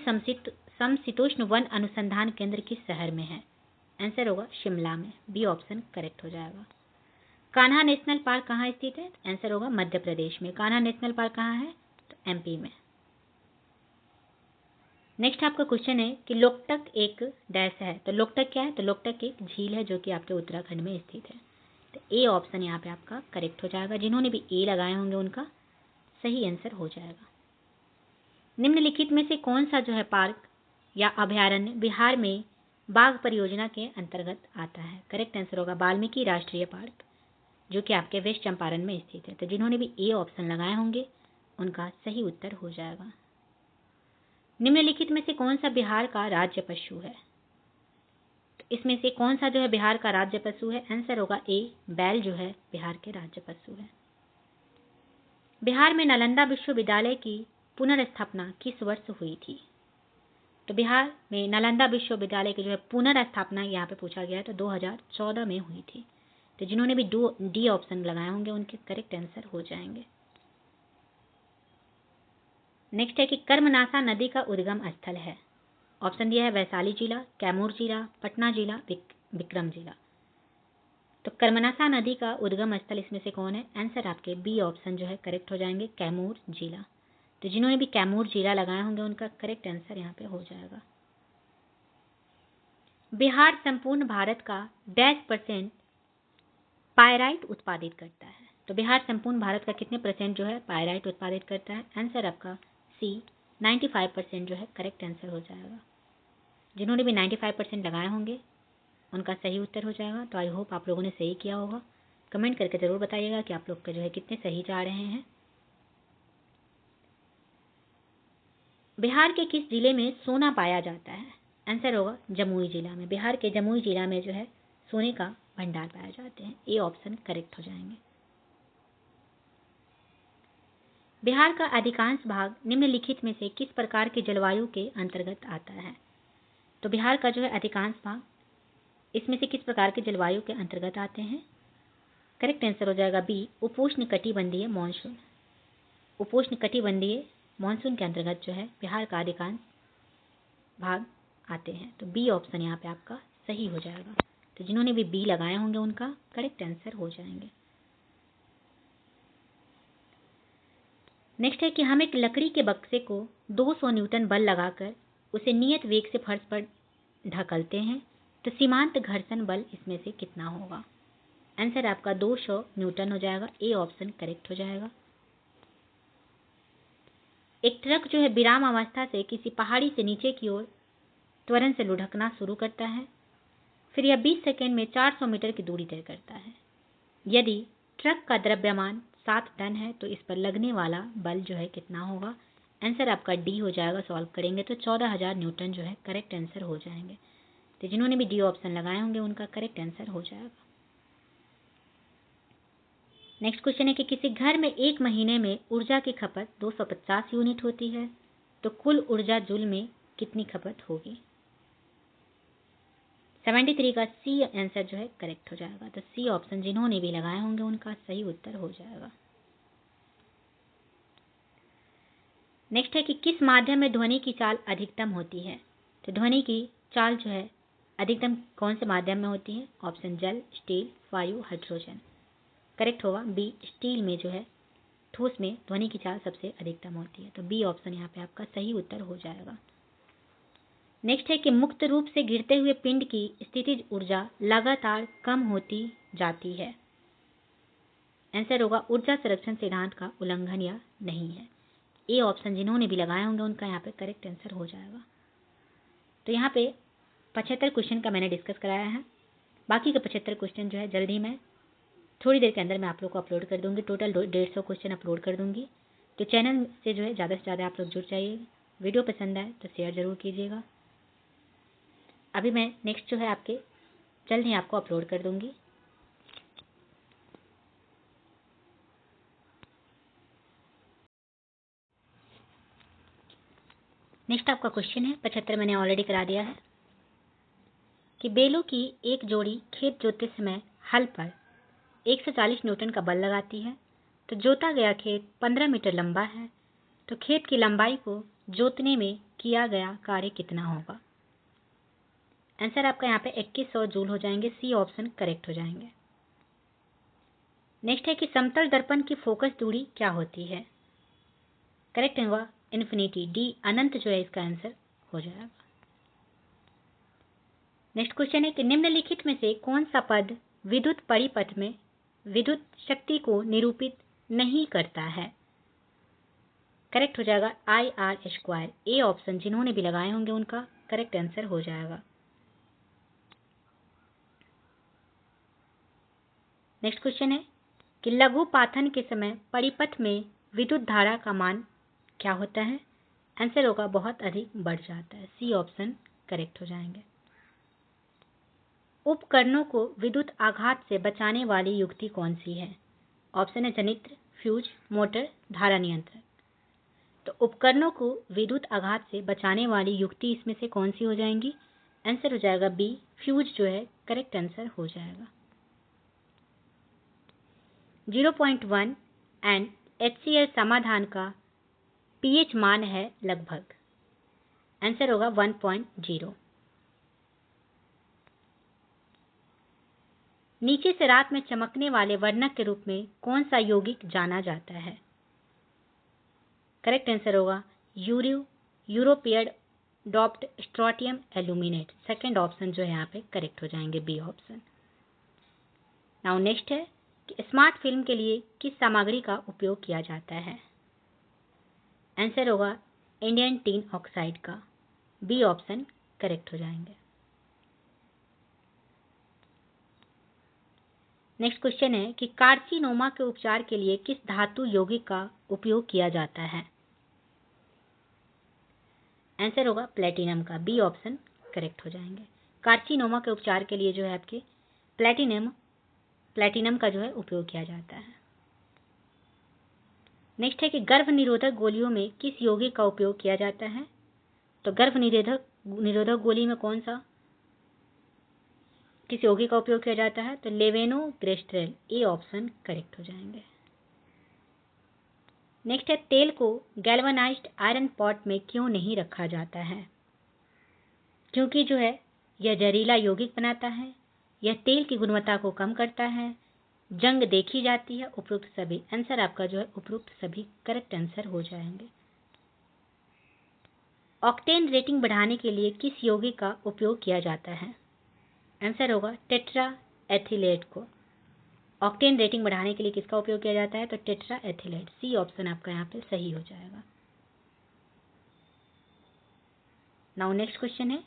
समशीतोष्ण वन अनुसंधान केंद्र किस शहर में है? आंसर होगा शिमला में, बी ऑप्शन करेक्ट हो जाएगा। कान्हा नेशनल पार्क कहाँ स्थित है? आंसर होगा मध्य प्रदेश में। कान्हा नेशनल पार्क कहाँ है? तो एमपी में। नेक्स्ट आपका क्वेश्चन है कि लोकटक एक डैश है, तो लोकटक क्या है? तो लोकटक एक झील है जो कि आपके उत्तराखंड में स्थित है, तो ए ऑप्शन यहाँ पे आपका करेक्ट हो जाएगा। जिन्होंने भी ए लगाए होंगे उनका सही आंसर हो जाएगा। निम्नलिखित में से कौन सा जो है पार्क या अभयारण्य बिहार में बाघ परियोजना के अंतर्गत आता है? करेक्ट आंसर होगा वाल्मीकि राष्ट्रीय पार्क, जो कि आपके वेस्ट चंपारण में स्थित है। तो जिन्होंने भी ए ऑप्शन लगाए होंगे उनका सही उत्तर हो जाएगा। निम्नलिखित में से कौन सा बिहार का राज्य पशु है? तो इसमें से कौन सा जो है बिहार का राज्य पशु है? आंसर होगा ए, बैल जो है बिहार के राज्य पशु है। बिहार में नालंदा विश्वविद्यालय की पुनर्स्थापना किस वर्ष हुई थी? तो बिहार में नालंदा विश्वविद्यालय की जो है पुनर्स्थापना यहाँ पे पूछा गया है, तो 2014 में हुई थी। तो जिन्होंने भी डी ऑप्शन लगाए होंगे उनके करेक्ट आंसर हो जाएंगे। नेक्स्ट है कि कर्मनासा नदी का उद्गम स्थल है। ऑप्शन दिया है वैशाली जिला, कैमूर जिला, पटना जिला, विक्रम जिला। तो कर्मनासा नदी का उद्गम स्थल इसमें से कौन है? आंसर आपके बी ऑप्शन जो है करेक्ट हो जाएंगे, कैमूर जिला। तो जिन्होंने भी कैमूर जिला लगाए होंगे उनका करेक्ट आंसर यहाँ पे हो जाएगा। बिहार संपूर्ण भारत का डैश % पायराइट उत्पादित करता है। तो बिहार संपूर्ण भारत का कितने % जो है पायराइट उत्पादित करता है? आंसर आपका सी 95% जो है करेक्ट आंसर हो जाएगा। जिन्होंने भी 95% लगाए होंगे उनका सही उत्तर हो जाएगा। तो आई होप आप लोगों ने सही किया होगा। कमेंट करके ज़रूर बताइएगा कि आप लोग का जो है कितने सही जा रहे हैं। बिहार के किस जिले में सोना पाया जाता है? आंसर होगा जमुई जिला में। बिहार के जमुई जिला में जो है सोने का भंडार पाए जाते हैं। ए ऑप्शन करेक्ट हो जाएंगे। बिहार का अधिकांश भाग निम्नलिखित में से किस प्रकार की जलवायु के अंतर्गत आता है? तो बिहार का जो है अधिकांश भाग इसमें से किस प्रकार के जलवायु के अंतर्गत आते हैं? करेक्ट आंसर हो जाएगा बी, उपोष्ण कटिबंधीय मानसून। उपोष्ण कटिबंधीय मानसून के अंतर्गत जो है बिहार का अधिकांश भाग आते हैं। तो बी ऑप्शन यहाँ पे आपका सही हो जाएगा। तो जिन्होंने भी बी लगाए होंगे उनका करेक्ट आंसर हो जाएंगे। नेक्स्ट है कि हम एक लकड़ी के बक्से को 200 न्यूटन बल लगाकर उसे नियत वेग से फर्श पर ढकलते हैं, तो सीमांत घर्षण बल इसमें से कितना होगा? आंसर आपका 200 न्यूटन हो जाएगा। ए ऑप्शन करेक्ट हो जाएगा। एक ट्रक जो है विराम अवस्था से किसी पहाड़ी से नीचे की ओर त्वरण से लुढ़कना शुरू करता है, फिर यह 20 सेकेंड में 400 मीटर की दूरी तय करता है। यदि ट्रक का द्रव्यमान 7 टन है तो इस पर लगने वाला बल जो है कितना होगा? आंसर आपका डी हो जाएगा। सॉल्व करेंगे तो 14,000 न्यूटन जो है करेक्ट आंसर हो जाएंगे। तो जिन्होंने भी डी ऑप्शन लगाए होंगे उनका करेक्ट आंसर हो जाएगा। नेक्स्ट क्वेश्चन है कि किसी घर में एक महीने में ऊर्जा की खपत 250 यूनिट होती है, तो कुल ऊर्जा जूल में कितनी खपत होगी? 73 का सी आंसर जो है करेक्ट हो जाएगा। तो सी ऑप्शन जिन्होंने भी लगाए होंगे उनका सही उत्तर हो जाएगा। नेक्स्ट है कि किस माध्यम में ध्वनि की चाल अधिकतम होती है? तो ध्वनि की चाल जो है अधिकतम कौन से माध्यम में होती है? ऑप्शन जल, स्टील, वायु, हाइड्रोजन। करेक्ट होगा बी, स्टील में जो है ठोस में ध्वनि की चाल सबसे अधिकतम होती है। तो बी ऑप्शन यहाँ पे आपका सही उत्तर हो जाएगा। नेक्स्ट है कि मुक्त रूप से गिरते हुए पिंड की स्थितिज ऊर्जा लगातार कम होती जाती है। आंसर होगा ऊर्जा संरक्षण सिद्धांत का उल्लंघन या नहीं है। ए ऑप्शन जिन्होंने भी लगाए होंगे उनका यहाँ पे करेक्ट आंसर हो जाएगा। तो यहाँ पे 75 क्वेश्चन का मैंने डिस्कस कराया है। बाकी के 75 क्वेश्चन जो है जल्दी मैं थोड़ी देर के अंदर मैं आप लोग को अपलोड कर दूंगी। टोटल 150 क्वेश्चन अपलोड कर दूंगी। तो चैनल से जो है ज़्यादा से ज़्यादा आप लोग जुड़ जाइए। वीडियो पसंद आए तो शेयर ज़रूर कीजिएगा। अभी मैं नेक्स्ट जो है आपके जल्द ही आपको अपलोड कर दूंगी। नेक्स्ट आपका क्वेश्चन है 75 मैंने ऑलरेडी करा दिया है। कि बैलों की एक जोड़ी खेत जोतते समय हल पर 140 न्यूटन का बल लगाती है, तो जोता गया खेत 15 मीटर लंबा है, तो खेत की लंबाई को जोतने में किया गया कार्य कितना होगा। आंसर आपका यहाँ पे 2100 जूल हो जाएंगे। सी ऑप्शन करेक्ट हो जाएंगे। नेक्स्ट है कि समतल दर्पण की फोकस दूरी क्या होती है। करेक्ट होगा इन्फिनिटी, डी अनंत जो है इसका आंसर हो जाएगा। नेक्स्ट क्वेश्चन है कि निम्नलिखित में से कौन सा पद विद्युत परिपथ में विद्युत शक्ति को निरूपित नहीं करता है। करेक्ट हो जाएगा IR²। ए ऑप्शन जिन्होंने भी लगाए होंगे उनका करेक्ट आंसर हो जाएगा। नेक्स्ट क्वेश्चन है कि लघु पाथन के समय परिपथ में विद्युत धारा का मान क्या होता है। आंसर होगा बहुत अधिक बढ़ जाता है। सी ऑप्शन करेक्ट हो जाएंगे। उपकरणों को विद्युत आघात से बचाने वाली युक्ति कौन सी है। ऑप्शन है जनित्र, फ्यूज, मोटर, धारा नियंत्रक। तो उपकरणों को विद्युत आघात से बचाने वाली युक्ति इसमें से कौन सी हो जाएंगी। आंसर हो जाएगा बी, फ्यूज जो है करेक्ट आंसर हो जाएगा। 0.1 एंड HCl समाधान का pH मान है लगभग। आंसर होगा 1.0। नीचे से रात में चमकने वाले वर्णक के रूप में कौन सा यौगिक जाना जाता है। करेक्ट आंसर होगा यूरोपियड डॉप्ड स्ट्रोटियम एल्यूमिनेट। सेकंड ऑप्शन जो है यहाँ पे करेक्ट हो जाएंगे, बी ऑप्शन। नाउ नेक्स्ट है कि स्मार्ट फिल्म के लिए किस सामग्री का उपयोग किया जाता है। आंसर होगा इंडियन टिन ऑक्साइड का, बी ऑप्शन करेक्ट हो जाएंगे। नेक्स्ट क्वेश्चन है कि कार्सिनोमा के उपचार के लिए किस धातु यौगिक का उपयोग किया जाता है। आंसर होगा प्लेटिनम का, बी ऑप्शन करेक्ट हो जाएंगे। कार्सिनोमा के उपचार के लिए जो है आपके प्लेटिनम का जो है उपयोग किया जाता है। नेक्स्ट है कि गर्भ निरोधक गोलियों में किस यौगिक का उपयोग किया जाता है। तो गर्भ निरोधक गोली में कौन सा किस यौगिक का उपयोग किया जाता है। तो लेवेनोग्रेस्ट्रेल, ए ऑप्शन करेक्ट हो जाएंगे। नेक्स्ट है तेल को गैल्वनाइज्ड आयरन पॉट में क्यों नहीं रखा जाता है। क्योंकि जो है यह जहरीला यौगिक बनाता है, यह तेल की गुणवत्ता को कम करता है, जंग देखी जाती है, उपरोक्त सभी। आंसर आपका जो है उपरोक्त सभी करेक्ट आंसर हो जाएंगे। ऑक्टेन रेटिंग बढ़ाने के लिए किस यौगिक का उपयोग किया जाता है। आंसर होगा टेट्रा एथिलेट को। ऑक्टेन रेटिंग बढ़ाने के लिए किसका उपयोग किया जाता है। तो टेट्रा एथिलेट, सी ऑप्शन आपका यहाँ पे सही हो जाएगा। नाउ नेक्स्ट क्वेश्चन है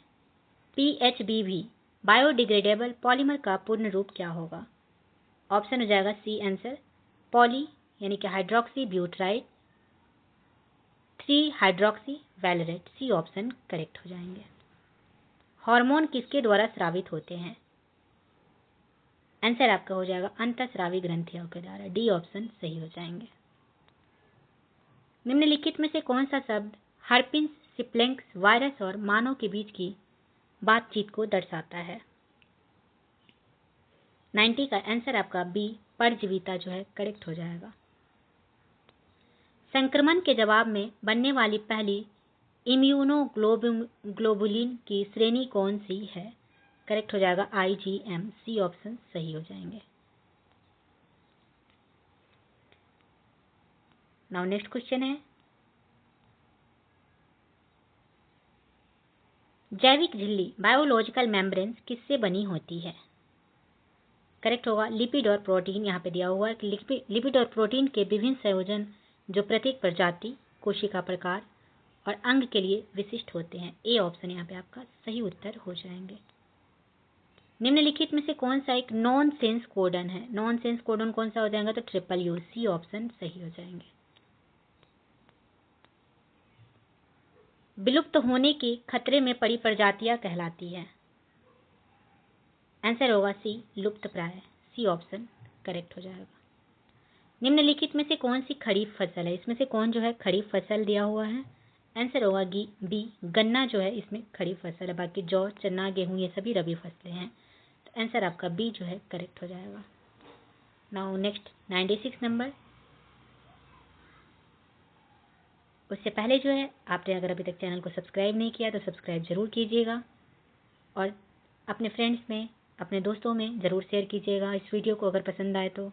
PHBV बायोडिग्रेडेबल पॉलीमर का पूर्ण रूप क्या होगा। ऑप्शन हो जाएगा सी आंसर पॉली यानी कि hydroxy butyrate 3 hydroxy valerate, C option correct हो जाएंगे। हार्मोन किसके द्वारा स्रावित होते हैं। आंसर आपका हो जाएगा अंतःस्रावी ग्रंथियों के द्वारा, डी ऑप्शन सही हो जाएंगे। निम्नलिखित में से कौन सा शब्द हर्पिन्स सिप्लेक्स वायरस और मानव के बीच की बातचीत को दर्शाता है। 90 का आंसर आपका बी परजीविता जो है करेक्ट हो जाएगा। संक्रमण के जवाब में बनने वाली पहली इम्यूनोग्लोबुलिन की श्रेणी कौन सी है। करेक्ट हो जाएगा IgM, सी ऑप्शन सही हो जाएंगे। नाउ नेक्स्ट क्वेश्चन है जैविक झिल्ली बायोलॉजिकल मेम्ब्रेन्स किससे बनी होती है। करेक्ट होगा लिपिड और प्रोटीन। यहाँ पे दिया हुआ है कि लिपिड और प्रोटीन के विभिन्न संयोजन जो प्रत्येक प्रजाति, कोशिका प्रकार और अंग के लिए विशिष्ट होते हैं। ए ऑप्शन यहाँ पे आपका सही उत्तर हो जाएंगे। निम्नलिखित में से कौन सा एक नॉन सेंस कोडन है। नॉन सेंस कोडन कौन सा हो जाएगा। तो ट्रिपल U, सी ऑप्शन सही हो जाएंगे। विलुप्त होने के खतरे में पड़ी प्रजातियां कहलाती है। आंसर होगा सी लुप्तप्राय, सी ऑप्शन करेक्ट हो जाएगा। निम्नलिखित में से कौन सी खरीफ फसल है। इसमें से कौन जो है खरीफ फसल दिया हुआ है। आंसर होगा बी, गन्ना जो है इसमें खरीफ फसल है, बाकी जौ, चना, गेहूं ये सभी रबी फसलें हैं। तो आंसर आपका बी जो है करेक्ट हो जाएगा। Now next 96 number. उससे पहले जो है आपने अगर अभी तक चैनल को सब्सक्राइब नहीं किया तो सब्सक्राइब जरूर कीजिएगा और अपने फ्रेंड्स में, अपने दोस्तों में ज़रूर शेयर कीजिएगा इस वीडियो को अगर पसंद आए तो।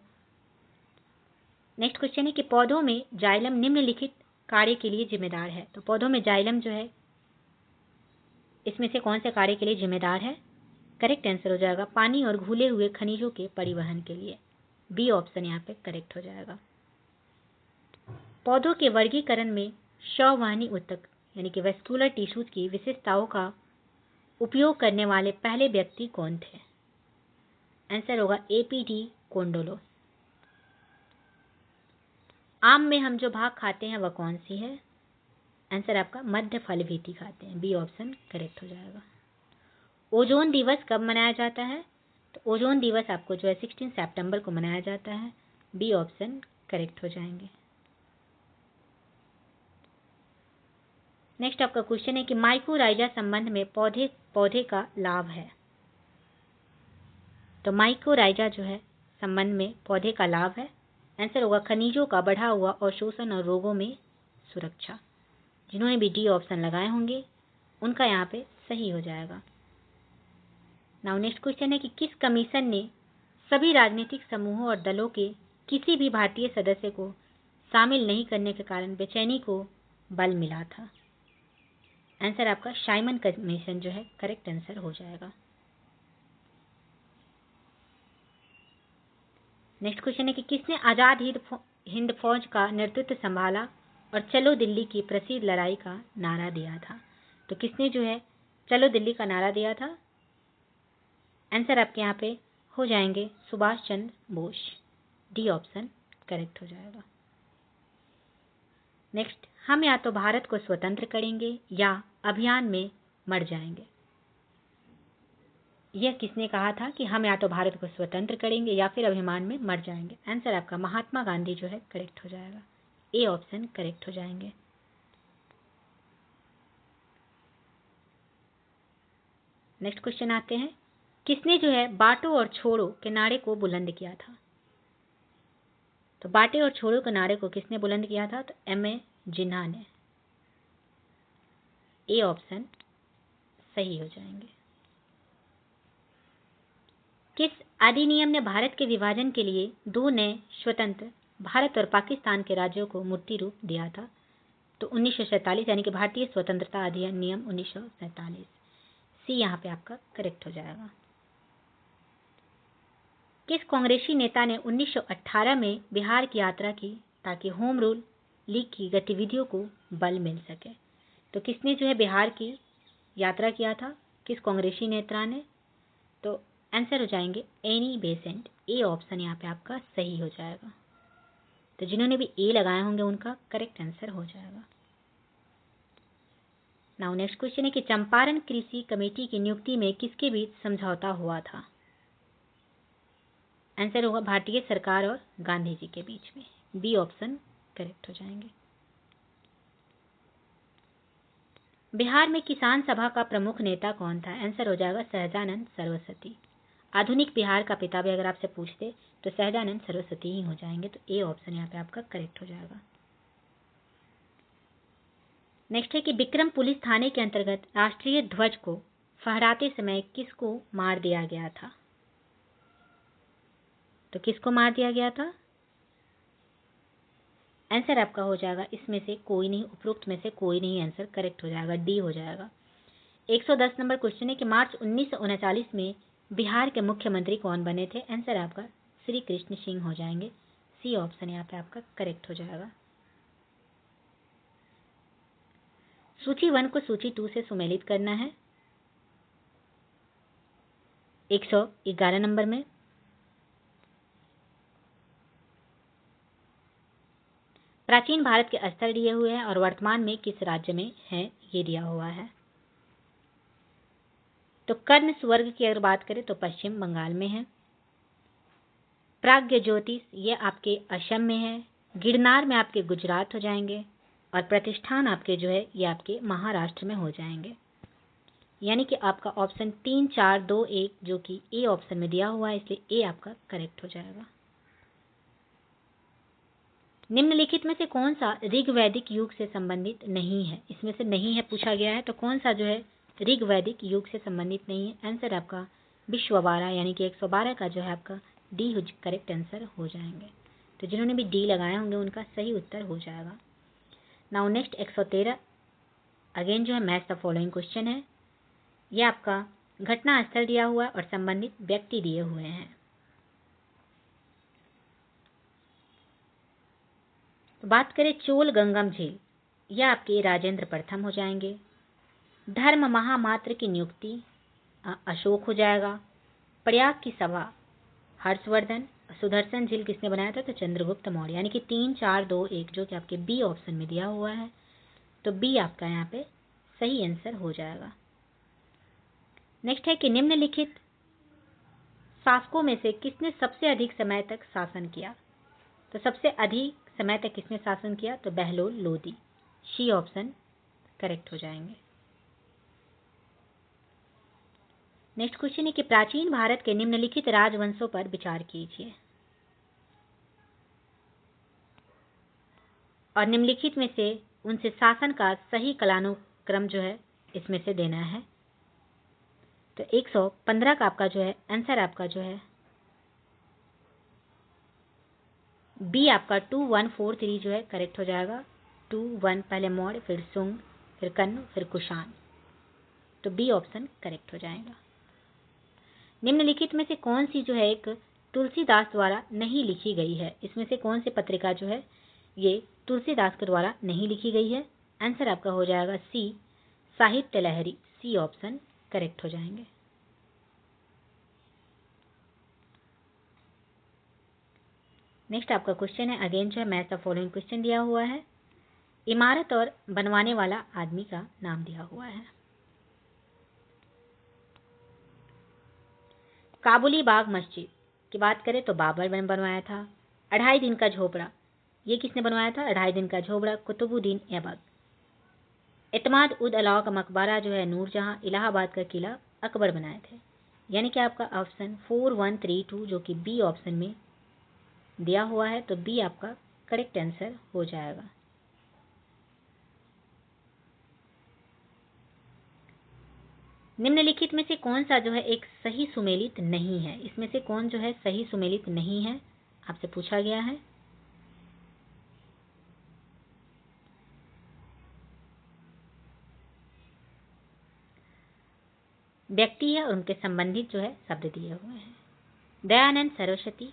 नेक्स्ट क्वेश्चन है कि पौधों में जाइलम निम्नलिखित कार्य के लिए जिम्मेदार है। तो पौधों में जाइलम जो है इसमें से कौन से कार्य के लिए जिम्मेदार है? करेक्ट आंसर हो जाएगा पानी और घुले हुए खनिजों के परिवहन के लिए। बी ऑप्शन यहाँ पे करेक्ट हो जाएगा। पौधों के वर्गीकरण में शववाहिनी ऊतक यानी कि वेस्कुलर टिश्यूज की विशेषताओं का उपयोग करने वाले पहले व्यक्ति कौन थे? आंसर होगा एपीटी कोंडोलो। आम में हम जो भाग खाते हैं वह कौन सी है? आंसर आपका मध्य फल भीति खाते हैं। बी ऑप्शन करेक्ट हो जाएगा। ओजोन दिवस कब मनाया जाता है? तो ओजोन दिवस आपको जो है 16 सितंबर को मनाया जाता है। बी ऑप्शन करेक्ट हो जाएंगे। नेक्स्ट आपका क्वेश्चन है कि माइकोराइजा संबंध में पौधे का लाभ है। तो माइकोराइजा जो है संबंध में पौधे का लाभ है। आंसर होगा खनिजों का बढ़ा हुआ अवशोषण और रोगों में सुरक्षा। जिन्होंने भी डी ऑप्शन लगाए होंगे उनका यहाँ पे सही हो जाएगा। नाउ नेक्स्ट क्वेश्चन है कि किस कमीशन ने सभी राजनीतिक समूहों और दलों के किसी भी भारतीय सदस्य को शामिल नहीं करने के कारण बेचैनी को बल मिला था? आंसर आपका साइमन कमीशन जो है करेक्ट आंसर हो जाएगा। नेक्स्ट क्वेश्चन है कि किसने आजाद हिंद फौज का नेतृत्व संभाला और चलो दिल्ली की प्रसिद्ध लड़ाई का नारा दिया था? तो किसने जो है चलो दिल्ली का नारा दिया था? आंसर आपके यहाँ पे हो जाएंगे Subhash Chandra Bose. D option correct हो जाएगा। नेक्स्ट, हम या तो भारत को स्वतंत्र करेंगे या अभियान में मर जाएंगे। यह किसने कहा था कि हम या तो भारत को स्वतंत्र करेंगे या फिर अभियान में मर जाएंगे? आंसर आपका महात्मा गांधी जो है करेक्ट हो जाएगा। ए ऑप्शन करेक्ट हो जाएंगे। नेक्स्ट क्वेश्चन आते हैं, किसने जो है बांटो और छोड़ो के नारे को बुलंद किया था? तो बांटे और छोड़ो के नारे को किसने बुलंद किया था? तो एम.ए. जिन्ना ने। ए ऑप्शन सही हो जाएंगे। किस अधिनियम ने भारत के विभाजन के लिए दो नए स्वतंत्र भारत और पाकिस्तान के राज्यों को मूर्ति रूप दिया था? तो 1947 यानी कि भारतीय स्वतंत्रता अधिनियम 1947। सी यहाँ पे आपका करेक्ट हो जाएगा। किस कांग्रेसी नेता ने 1918 में बिहार की यात्रा की ताकि होम रूल लीग की गतिविधियों को बल मिल सके? तो किसने जो है बिहार की यात्रा किया था, किस कांग्रेसी नेता ने? तो आंसर हो जाएंगे एनी बेसेंट। ए ऑप्शन यहाँ पे आपका सही हो जाएगा। तो जिन्होंने भी ए लगाए होंगे उनका करेक्ट आंसर हो जाएगा। नाउ नेक्स्ट क्वेश्चन है कि चंपारण कृषि कमेटी की नियुक्ति में किसके बीच समझौता हुआ था? आंसर होगा भारतीय सरकार और गांधी जी के बीच में। बी ऑप्शन करेक्ट हो जाएंगे। बिहार में किसान सभा का प्रमुख नेता कौन था? आंसर हो जाएगा सहजानंद सरस्वती। आधुनिक बिहार का पिता भी अगर आपसे पूछते तो सहजानंद सरस्वती ही हो जाएंगे। तो ए ऑप्शन यहाँ पे आपका करेक्ट हो जाएगा। नेक्स्ट है कि विक्रम पुलिस थाने के अंतर्गत राष्ट्रीय ध्वज को फहराते समय किसको मार दिया गया था? तो किसको मार दिया गया था? आंसर आपका हो जाएगा इसमें से कोई नहीं, उपरोक्त में से कोई नहीं आंसर करेक्ट हो जाएगा। डी हो जाएगा। 110 नंबर क्वेश्चन है कि मार्च 1939 में बिहार के मुख्यमंत्री कौन बने थे? आंसर आपका श्री कृष्ण सिंह हो जाएंगे। सी ऑप्शन यहाँ पे आपका करेक्ट हो जाएगा। सूची 1 को सूची 2 से सुमेलित करना है। 111 नंबर में प्राचीन भारत के स्तर दिए हुए हैं और वर्तमान में किस राज्य में है ये दिया हुआ है। तो कर्ण स्वर्ग की अगर बात करें तो पश्चिम बंगाल में है। प्राग्ञ ज्योतिष ये आपके असम में है। गिरनार में आपके गुजरात हो जाएंगे। और प्रतिष्ठान आपके जो है ये आपके महाराष्ट्र में हो जाएंगे। यानी कि आपका ऑप्शन 3, 4, 2, 1 जो कि ए ऑप्शन में दिया हुआ है, इसलिए ए आपका करेक्ट हो जाएगा। निम्नलिखित में से कौन सा ऋग्वैदिक युग से संबंधित नहीं है? इसमें से नहीं है पूछा गया है, तो कौन सा जो है ऋग्वैदिक युग से संबंधित नहीं है? आंसर आपका विश्वबारा यानी कि 112 का जो है आपका डी करेक्ट आंसर हो जाएंगे। तो जिन्होंने भी डी लगाए होंगे उनका सही उत्तर हो जाएगा। नाउ नेक्स्ट 113 अगेन जो है मैच द फॉलोइंग क्वेश्चन है। यह आपका घटना स्थल दिया हुआ है और संबंधित व्यक्ति दिए हुए हैं। तो बात करें चोल गंगम झील, यह आपके राजेंद्र प्रथम हो जाएंगे। धर्म महामात्र की नियुक्ति अशोक हो जाएगा। प्रयाग की सभा हर्षवर्धन। सुदर्शन झील किसने बनाया था? तो चंद्रगुप्त मौर्य। यानी कि 3, 4, 2, 1 जो कि आपके बी ऑप्शन में दिया हुआ है, तो बी आपका यहाँ पे सही आंसर हो जाएगा। नेक्स्ट है कि निम्नलिखित शासकों में से किसने सबसे अधिक समय तक शासन किया? तो सबसे अधिक समय तक किसने शासन किया? तो Bahlol Lodi. C option correct हो जाएंगे। नेक्स्ट क्वेश्चन है कि प्राचीन भारत के निम्नलिखित राजवंशों पर विचार कीजिए और निम्नलिखित में से उनसे शासन का सही कालानुक्रम जो है इसमें से देना है। तो 115 का आपका जो है आंसर आपका जो है बी आपका 2143 जो है करेक्ट हो जाएगा। 21 पहले मौर्य, फिर सुंग, फिर कन्न, फिर कुषाण, तो बी ऑप्शन करेक्ट हो जाएगा। निम्नलिखित में से कौन सी जो है एक तुलसीदास द्वारा नहीं लिखी गई है? इसमें से कौन सी पत्रिका जो है ये तुलसीदास के द्वारा नहीं लिखी गई है? आंसर आपका हो जाएगा सी साहित्य लहरी। सी ऑप्शन करेक्ट हो जाएंगे। नेक्स्ट आपका क्वेश्चन है अगेन जो है मैच द फॉलोइंग क्वेश्चन दिया हुआ है। इमारत और बनवाने वाला आदमी का नाम दिया हुआ है। काबुली बाग मस्जिद की बात करें तो बाबर ने बनवाया था। 2.5 दिन का झोपड़ा ये किसने बनवाया था? 2.5 दिन का झोपड़ा कुतुबुद्दीन ऐबक। इत्माद उद अला का मकबरा जो है नूरजहां इलाहाबाद का किला अकबर बनाए थे। यानी कि आपका ऑप्शन 4132 जो कि बी ऑप्शन में दिया हुआ है, तो बी आपका करेक्ट आंसर हो जाएगा। निम्नलिखित में से कौन सा जो है एक सही सुमेलित नहीं है? इसमें से कौन जो है सही सुमेलित नहीं है आपसे पूछा गया है। व्यक्ति है और उनके संबंधित जो है शब्द दिए हुए हैं। दयानंद सरस्वती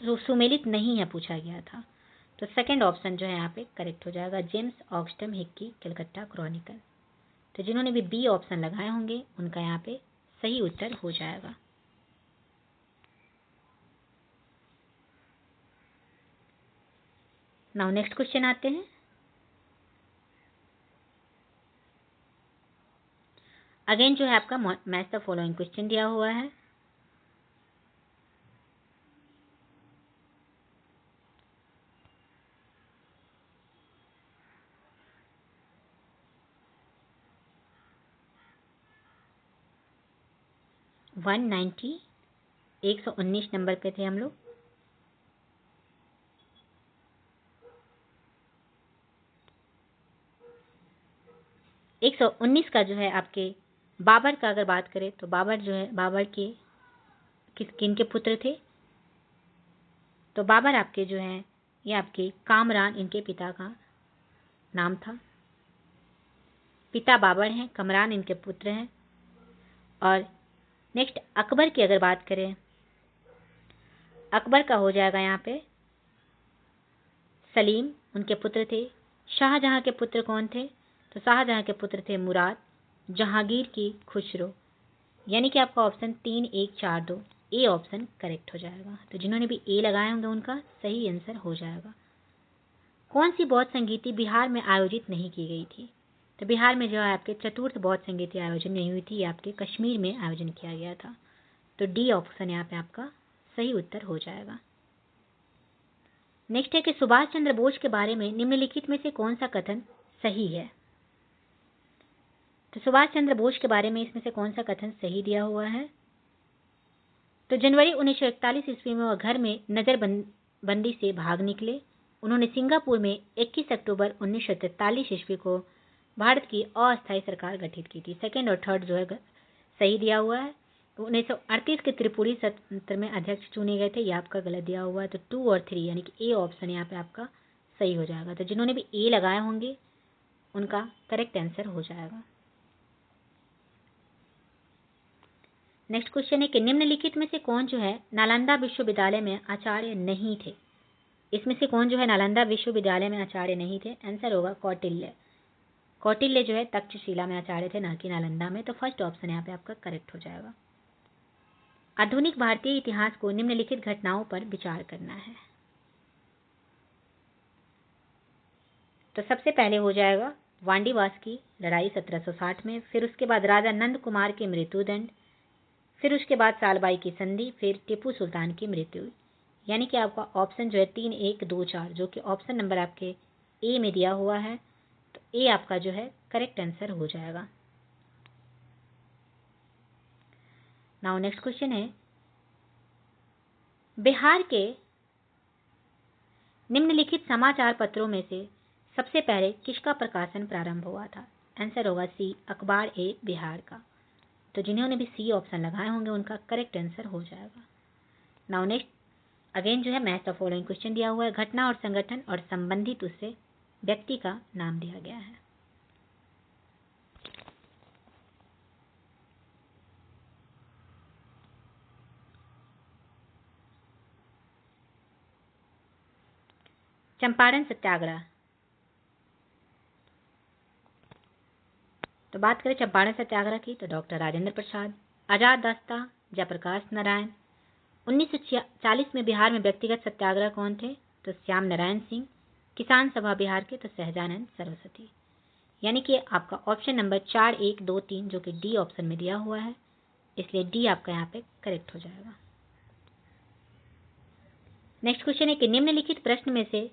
सुमेलित नहीं है पूछा गया था, तो सेकंड ऑप्शन जो है यहाँ पे करेक्ट हो जाएगा। James Augustus Hicky Calcutta chronicle. तो जिन्होंने भी बी ऑप्शन लगाए होंगे उनका यहाँ पे सही उत्तर हो जाएगा। नाउ नेक्स्ट क्वेश्चन आते हैं। अगेन जो है आपका मैच द फॉलोइंग क्वेश्चन दिया हुआ है। वन 119 नंबर पे थे हम लोग। एक 119 का जो है आपके बाबर का अगर बात करें तो बाबर जो है बाबर के किन के पुत्र थे? तो बाबर आपके जो है ये आपके कामरान इनके पिता का नाम था। पिता बाबर हैं, कमरान इनके पुत्र हैं। और नेक्स्ट अकबर की अगर बात करें, अकबर का हो जाएगा यहाँ पे सलीम उनके पुत्र थे। शाहजहां के पुत्र कौन थे? तो शाहजहां के पुत्र थे मुराद, जहांगीर की खुसरो। यानी कि आपका ऑप्शन 3, 1, 4, 2 ए ऑप्शन करेक्ट हो जाएगा। तो जिन्होंने भी ए लगाए होंगे उनका सही आंसर हो जाएगा। कौन सी बौद्ध संगीति बिहार में आयोजित नहीं की गई थी? तो बिहार में जो है आपके चतुर्थ बौद्ध संगीति आयोजन नहीं हुई थी, ये आपके कश्मीर में आयोजन किया गया था। तो डी ऑप्शन यहाँ पे आपका सही उत्तर हो जाएगा। नेक्स्ट है कि सुभाष चंद्र बोस के बारे में निम्नलिखित में से कौन सा कथन सही है। तो सुभाष चंद्र बोस के बारे में इसमें से कौन सा कथन सही दिया हुआ है। तो जनवरी 1941 ईस्वी में वह घर में नजरबंदी से भाग निकले। उन्होंने सिंगापुर में 21 अक्टूबर 1943 ईस्वी को भारत की अस्थायी सरकार गठित की थी। सेकंड और थर्ड जो है सही दिया हुआ है। 1938 के त्रिपुरी सत्र में अध्यक्ष चुने गए थे, ये आपका गलत दिया हुआ है। तो 2 और 3 यानी कि ए ऑप्शन यहाँ पे आपका सही हो जाएगा। तो जिन्होंने भी ए लगाए होंगे उनका करेक्ट आंसर हो जाएगा। नेक्स्ट क्वेश्चन है कि निम्नलिखित में से कौन जो है नालंदा विश्वविद्यालय में आचार्य नहीं थे। इसमें से कौन जो है नालंदा विश्वविद्यालय में आचार्य नहीं थे। आंसर होगा कौटिल्य। कौटिल्य जो है तक्षशिला में आचार्य थे, ना कि नालंदा में। तो फर्स्ट ऑप्शन यहाँ पे आपका करेक्ट हो जाएगा। आधुनिक भारतीय इतिहास को निम्नलिखित घटनाओं पर विचार करना है। तो सबसे पहले हो जाएगा वांडीवास की लड़ाई 1760 में, फिर उसके बाद राजा नंद कुमार की मृत्युदंड, फिर उसके बाद सालबाई की संधि, फिर टीपू सुल्तान की मृत्यु। यानी कि आपका ऑप्शन जो है 3, 1, 2, 4 जो कि ऑप्शन नंबर आपके ए में दिया हुआ है। तो ए आपका जो है करेक्ट आंसर हो जाएगा। नाउ नेक्स्ट क्वेश्चन है बिहार के निम्नलिखित समाचार पत्रों में से सबसे पहले किसका प्रकाशन प्रारंभ हुआ था। आंसर होगा सी, अखबार ए बिहार का। तो जिन्होंने भी सी ऑप्शन लगाए होंगे उनका करेक्ट आंसर हो जाएगा। नाउ नेक्स्ट अगेन जो है मैच द फॉलोइंग क्वेश्चन दिया हुआ है। घटना और संगठन और संबंधित उससे व्यक्ति का नाम दिया गया है। चंपारण सत्याग्रह। तो बात करें चंपारण सत्याग्रह की तो डॉक्टर राजेंद्र प्रसाद। आजाद दास्ता जयप्रकाश नारायण। 1940 में बिहार में व्यक्तिगत सत्याग्रह कौन थे। तो श्याम नारायण सिंह। किसान सभा बिहार के तो सहजानंद सरस्वती। यानी कि आपका ऑप्शन नंबर 4, 1, 2, 3 जो कि डी ऑप्शन में दिया हुआ है, इसलिए डी आपका यहाँ पे करेक्ट हो जाएगा। नेक्स्ट क्वेश्चन है कि निम्नलिखित प्रश्न में से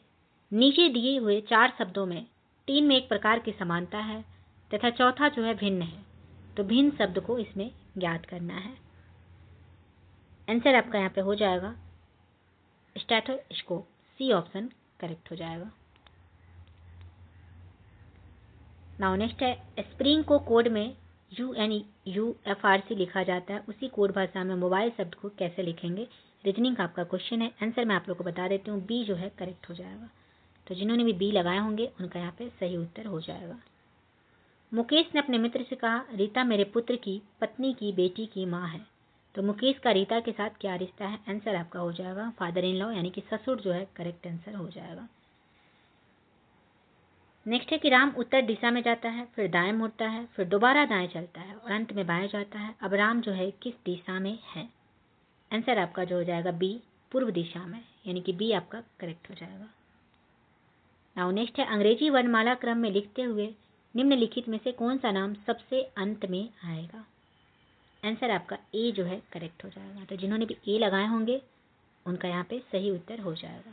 नीचे दिए हुए 4 शब्दों में 3 में एक प्रकार की समानता है तथा चौथा जो है भिन्न है। तो भिन्न शब्द को इसमें ज्ञात करना है। आंसर आपका यहाँ पे हो जाएगा स्टेथोस्कोप। सी ऑप्शन करेक्ट हो जाएगा। नाउ नेक्स्ट है स्प्रिंग को कोड में UNUFRC लिखा जाता है, उसी कोड भाषा में मोबाइल शब्द को कैसे लिखेंगे। रीजनिंग का आपका क्वेश्चन है। आंसर मैं आप लोग को बता देती हूँ, बी जो है करेक्ट हो जाएगा। तो जिन्होंने भी बी लगाए होंगे उनका यहाँ पे सही उत्तर हो जाएगा। मुकेश ने अपने मित्र से कहा रीता मेरे पुत्र की पत्नी की बेटी की माँ है। तो मुकेश का रीता के साथ क्या रिश्ता है। आंसर आपका हो जाएगा फादर इन लॉ यानी कि ससुर जो है करेक्ट आंसर हो जाएगा। नेक्स्ट है कि राम उत्तर दिशा में जाता है, फिर दाएं मुड़ता है, फिर दोबारा दाएं चलता है और अंत में बाएं जाता है। अब राम जो है किस दिशा में है। आंसर आपका जो हो जाएगा बी, पूर्व दिशा में, यानी कि बी आपका करेक्ट हो जाएगा। नाउ नेक्स्ट है अंग्रेजी वर्णमाला क्रम में लिखते हुए निम्नलिखित में से कौन सा नाम सबसे अंत में आएगा। आंसर आपका ए जो है करेक्ट हो जाएगा। तो जिन्होंने भी ए लगाए होंगे उनका यहाँ पे सही उत्तर हो जाएगा।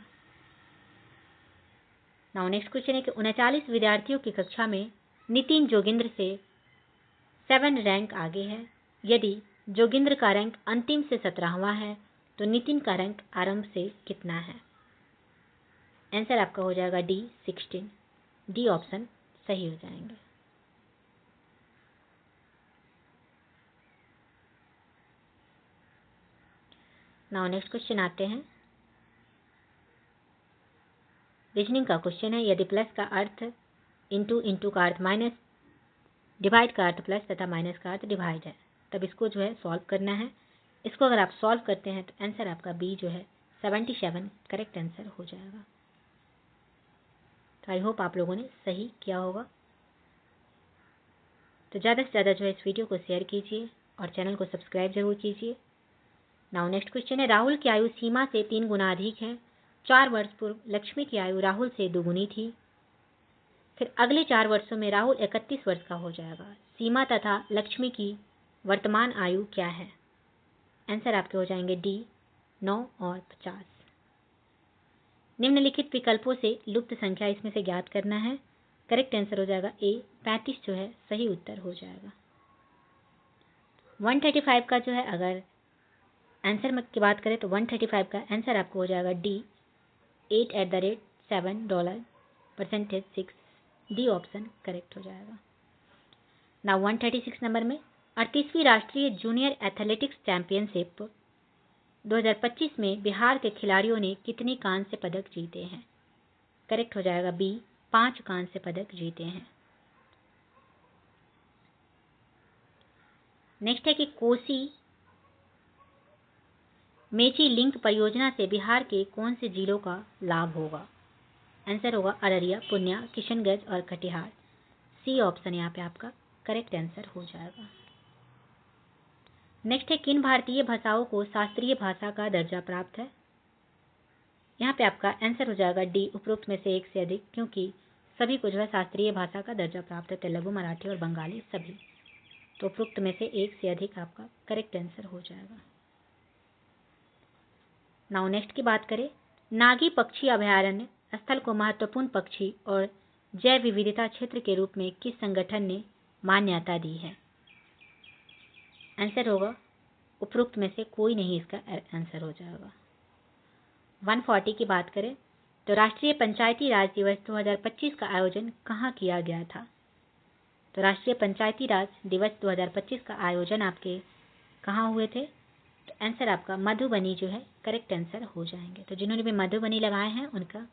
नाउ नेक्स्ट क्वेश्चन है कि 39 विद्यार्थियों की कक्षा में नितिन जोगिंद्र से 7 रैंक आगे है। यदि जोगिंद्र का रैंक अंतिम से 17वां है तो नितिन का रैंक आरंभ से कितना है। आंसर आपका हो जाएगा डी 16। डी ऑप्शन सही हो जाएंगे। नाउ नेक्स्ट क्वेश्चन आते हैं रीजनिंग का क्वेश्चन है। यदि प्लस का अर्थ इंटू का अर्थ माइनस, डिवाइड का अर्थ प्लस तथा माइनस का अर्थ डिवाइड है, तब इसको जो है सॉल्व करना है। इसको अगर आप सॉल्व करते हैं तो आंसर आपका बी जो है 77 करेक्ट आंसर हो जाएगा। तो आई होप आप लोगों ने सही किया होगा। तो ज़्यादा से ज़्यादा जो है इस वीडियो को शेयर कीजिए और चैनल को सब्सक्राइब जरूर कीजिए। नाउ नेक्स्ट क्वेश्चन है राहुल की आयु सीमा से 3 गुना अधिक है। 4 वर्ष पूर्व लक्ष्मी की आयु राहुल से 2 गुनी थी। फिर अगले 4 वर्षों में राहुल 31 वर्ष का हो जाएगा। सीमा तथा लक्ष्मी की वर्तमान आयु क्या है। आंसर आपके हो जाएंगे डी 9 और 50। निम्नलिखित विकल्पों से लुप्त संख्या इसमें से ज्ञात करना है। करेक्ट आंसर हो जाएगा ए, 35 जो है सही उत्तर हो जाएगा। 135 का जो है अगर आंसर में की बात करें तो 135 का आंसर आपको हो जाएगा डी, 8.7 $, डी ऑप्शन करेक्ट हो जाएगा। नाउ 136 नंबर में 38वीं राष्ट्रीय जूनियर एथलेटिक्स चैंपियनशिप 2025 में बिहार के खिलाड़ियों ने कितने कांस्य पदक जीते हैं? करेक्ट हो जाएगा बी, 5 कांस्य पदक जीते हैं। नेक्स्ट है कि कोसी मेची लिंक परियोजना से बिहार के कौन से जिलों का लाभ होगा? आंसर होगा अररिया, पूर्णिया, किशनगंज और कटिहार। सी ऑप्शन यहाँ पे आपका करेक्ट आंसर हो जाएगा। नेक्स्ट है किन भारतीय भाषाओं को शास्त्रीय भाषा का दर्जा प्राप्त है? यहाँ पे आपका आंसर हो जाएगा डी, उपरोक्त में से एक से अधिक, क्योंकि सभी को जो है शास्त्रीय भाषा का दर्जा प्राप्त है, तेलुगु, मराठी और बंगाली सभी। तो उपरोक्त में से एक से अधिक आपका करेक्ट आंसर हो जाएगा। नाउ नेक्स्ट की बात करें, नागी पक्षी अभयारण्य स्थल को महत्वपूर्ण पक्षी और जैव विविधता क्षेत्र के रूप में किस संगठन ने मान्यता दी है? आंसर होगा उपरोक्त में से कोई नहीं, इसका आंसर हो जाएगा। 140 की बात करें तो राष्ट्रीय पंचायती राज दिवस 2025 का आयोजन कहाँ किया गया था? तो राष्ट्रीय पंचायती राज दिवस 2025 का आयोजन आपके कहाँ हुए थे? तो आंसर आपका मधुबनी जो है करेक्ट आंसर हो जाएंगे। तो जिन्होंने भी मधुबनी लगाए हैं उनका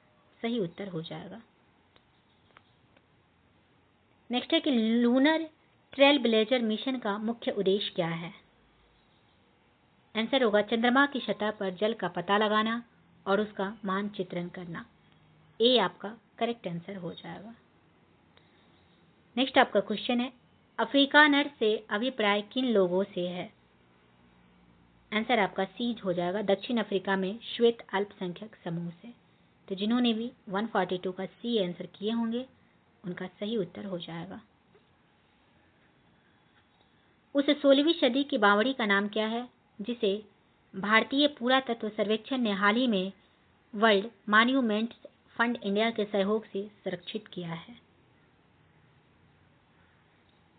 सही उत्तर हो जाएगा। नेक्स्ट है कि लूनर ट्रेल ब्लेजर मिशन का मुख्य उद्देश्य क्या है? आंसर होगा चंद्रमा की सतह पर जल का पता लगाना और उसका मानचित्रण करना। ए आपका करेक्ट आंसर हो जाएगा। नेक्स्ट आपका क्वेश्चन है, अफ्रीकानर से अभिप्राय किन लोगों से है? आंसर आपका सी हो जाएगा, दक्षिण अफ्रीका में श्वेत अल्पसंख्यक समूह से। तो जिन्होंने भी 142 का सी आंसर किए होंगे उनका सही उत्तर हो जाएगा। उस 16वीं सदी की बावड़ी का नाम क्या है जिसे भारतीय पुरातत्व सर्वेक्षण ने हाल ही में वर्ल्ड मॉन्यूमेंट्स फंड इंडिया के सहयोग से संरक्षित किया है?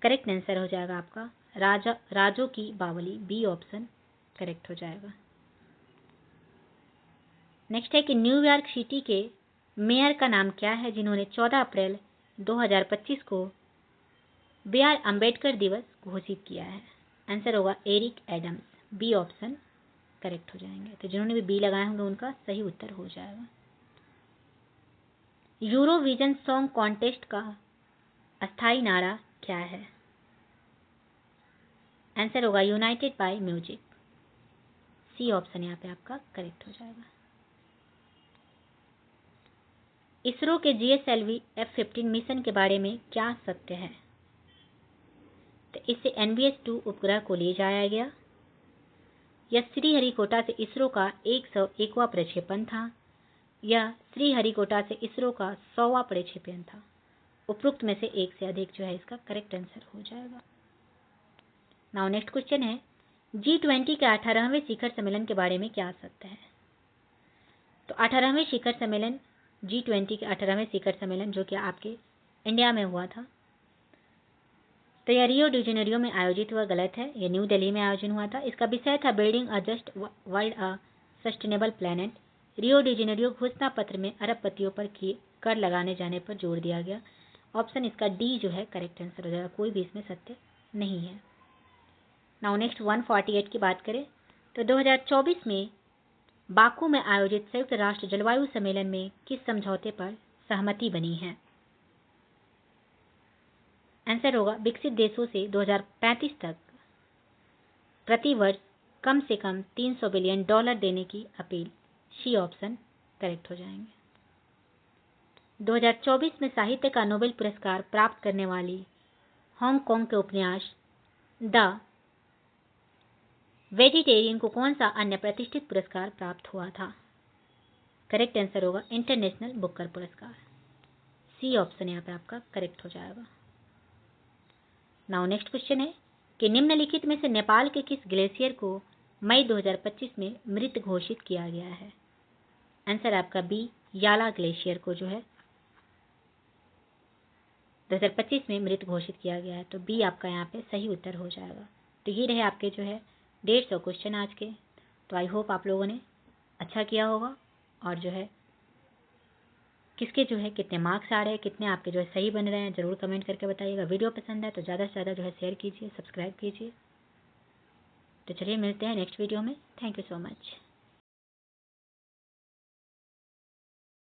करेक्ट आंसर हो जाएगा आपका राजों की बावली, बी ऑप्शन करेक्ट हो जाएगा। नेक्स्ट है कि न्यूयॉर्क सिटी के मेयर का नाम क्या है जिन्होंने 14 अप्रैल 2025 को बी.आर. अम्बेडकर दिवस घोषित किया है? आंसर होगा Eric Adams, B option correct हो जाएंगे। तो जिन्होंने भी बी लगाए होंगे उनका सही उत्तर हो जाएगा। यूरोविजन सॉन्ग कॉन्टेस्ट का अस्थायी नारा क्या है? आंसर होगा United by Music. C option यहाँ पे आपका करेक्ट हो जाएगा। इसरो के GSLV F-15 मिशन के बारे में क्या सत्य है? तो इससे NVS-2 उपग्रह को ले जाया गया। यह श्रीहरिकोटा से इसरो का 101वां प्रक्षेपण था। यह श्रीहरिकोटा से इसरो का 100वां प्रक्षेपण था। उपरोक्त में से एक से अधिक जो है इसका करेक्ट आंसर हो जाएगा। नाउ नेक्स्ट क्वेश्चन है, G20 के 18वें शिखर सम्मेलन के बारे में क्या सत्य है? तो 18वें शिखर सम्मेलन G20 के 18वें शिखर सम्मेलन जो कि आपके इंडिया में हुआ था, तो यह रियो डी जेनेरियो में आयोजित हुआ गलत है, यह न्यू दिल्ली में आयोजन हुआ था। इसका विषय था building a just world a sustainable planet. Rio de Janeiro घोषणा पत्र में अरबपतियों पर कर लगाने जाने पर जोर दिया गया। ऑप्शन इसका डी जो है करेक्ट आंसर हो जाएगा, कोई भी इसमें सत्य नहीं है। नाउ नेक्स्ट 148 की बात करें तो 2024 में बाकू में आयोजित संयुक्त राष्ट्र जलवायु सम्मेलन में किस समझौते पर सहमति बनी है? आंसर होगा विकसित देशों से 2035 तक प्रति वर्ष कम से कम $300 बिलियन देने की अपील। सी ऑप्शन करेक्ट हो जाएंगे। 2024 में साहित्य का नोबेल पुरस्कार प्राप्त करने वाली हांगकांग के उपन्यास द वेजिटेरियन को कौन सा अन्य प्रतिष्ठित पुरस्कार प्राप्त हुआ था? करेक्ट आंसर होगा इंटरनेशनल बुकर पुरस्कार। सी ऑप्शन यहाँ पे आपका करेक्ट हो जाएगा। नाउ नेक्स्ट क्वेश्चन है कि निम्नलिखित में से नेपाल के किस ग्लेशियर को मई 2025 में मृत घोषित किया गया है? आंसर आपका बी याला ग्लेशियर को जो है 2025 में मृत घोषित किया गया है। तो बी आपका यहाँ पे सही उत्तर हो जाएगा। तो ये रहे आपके जो है 150 क्वेश्चन आज के। तो आई होप आप लोगों ने अच्छा किया होगा, और जो है किसके जो है कितने मार्क्स आ रहे हैं, कितने आपके जो है सही बन रहे हैं, ज़रूर कमेंट करके बताइएगा। वीडियो पसंद है तो ज़्यादा से ज़्यादा जो है शेयर कीजिए, सब्सक्राइब कीजिए। तो चलिए मिलते हैं नेक्स्ट वीडियो में। Thank you so much.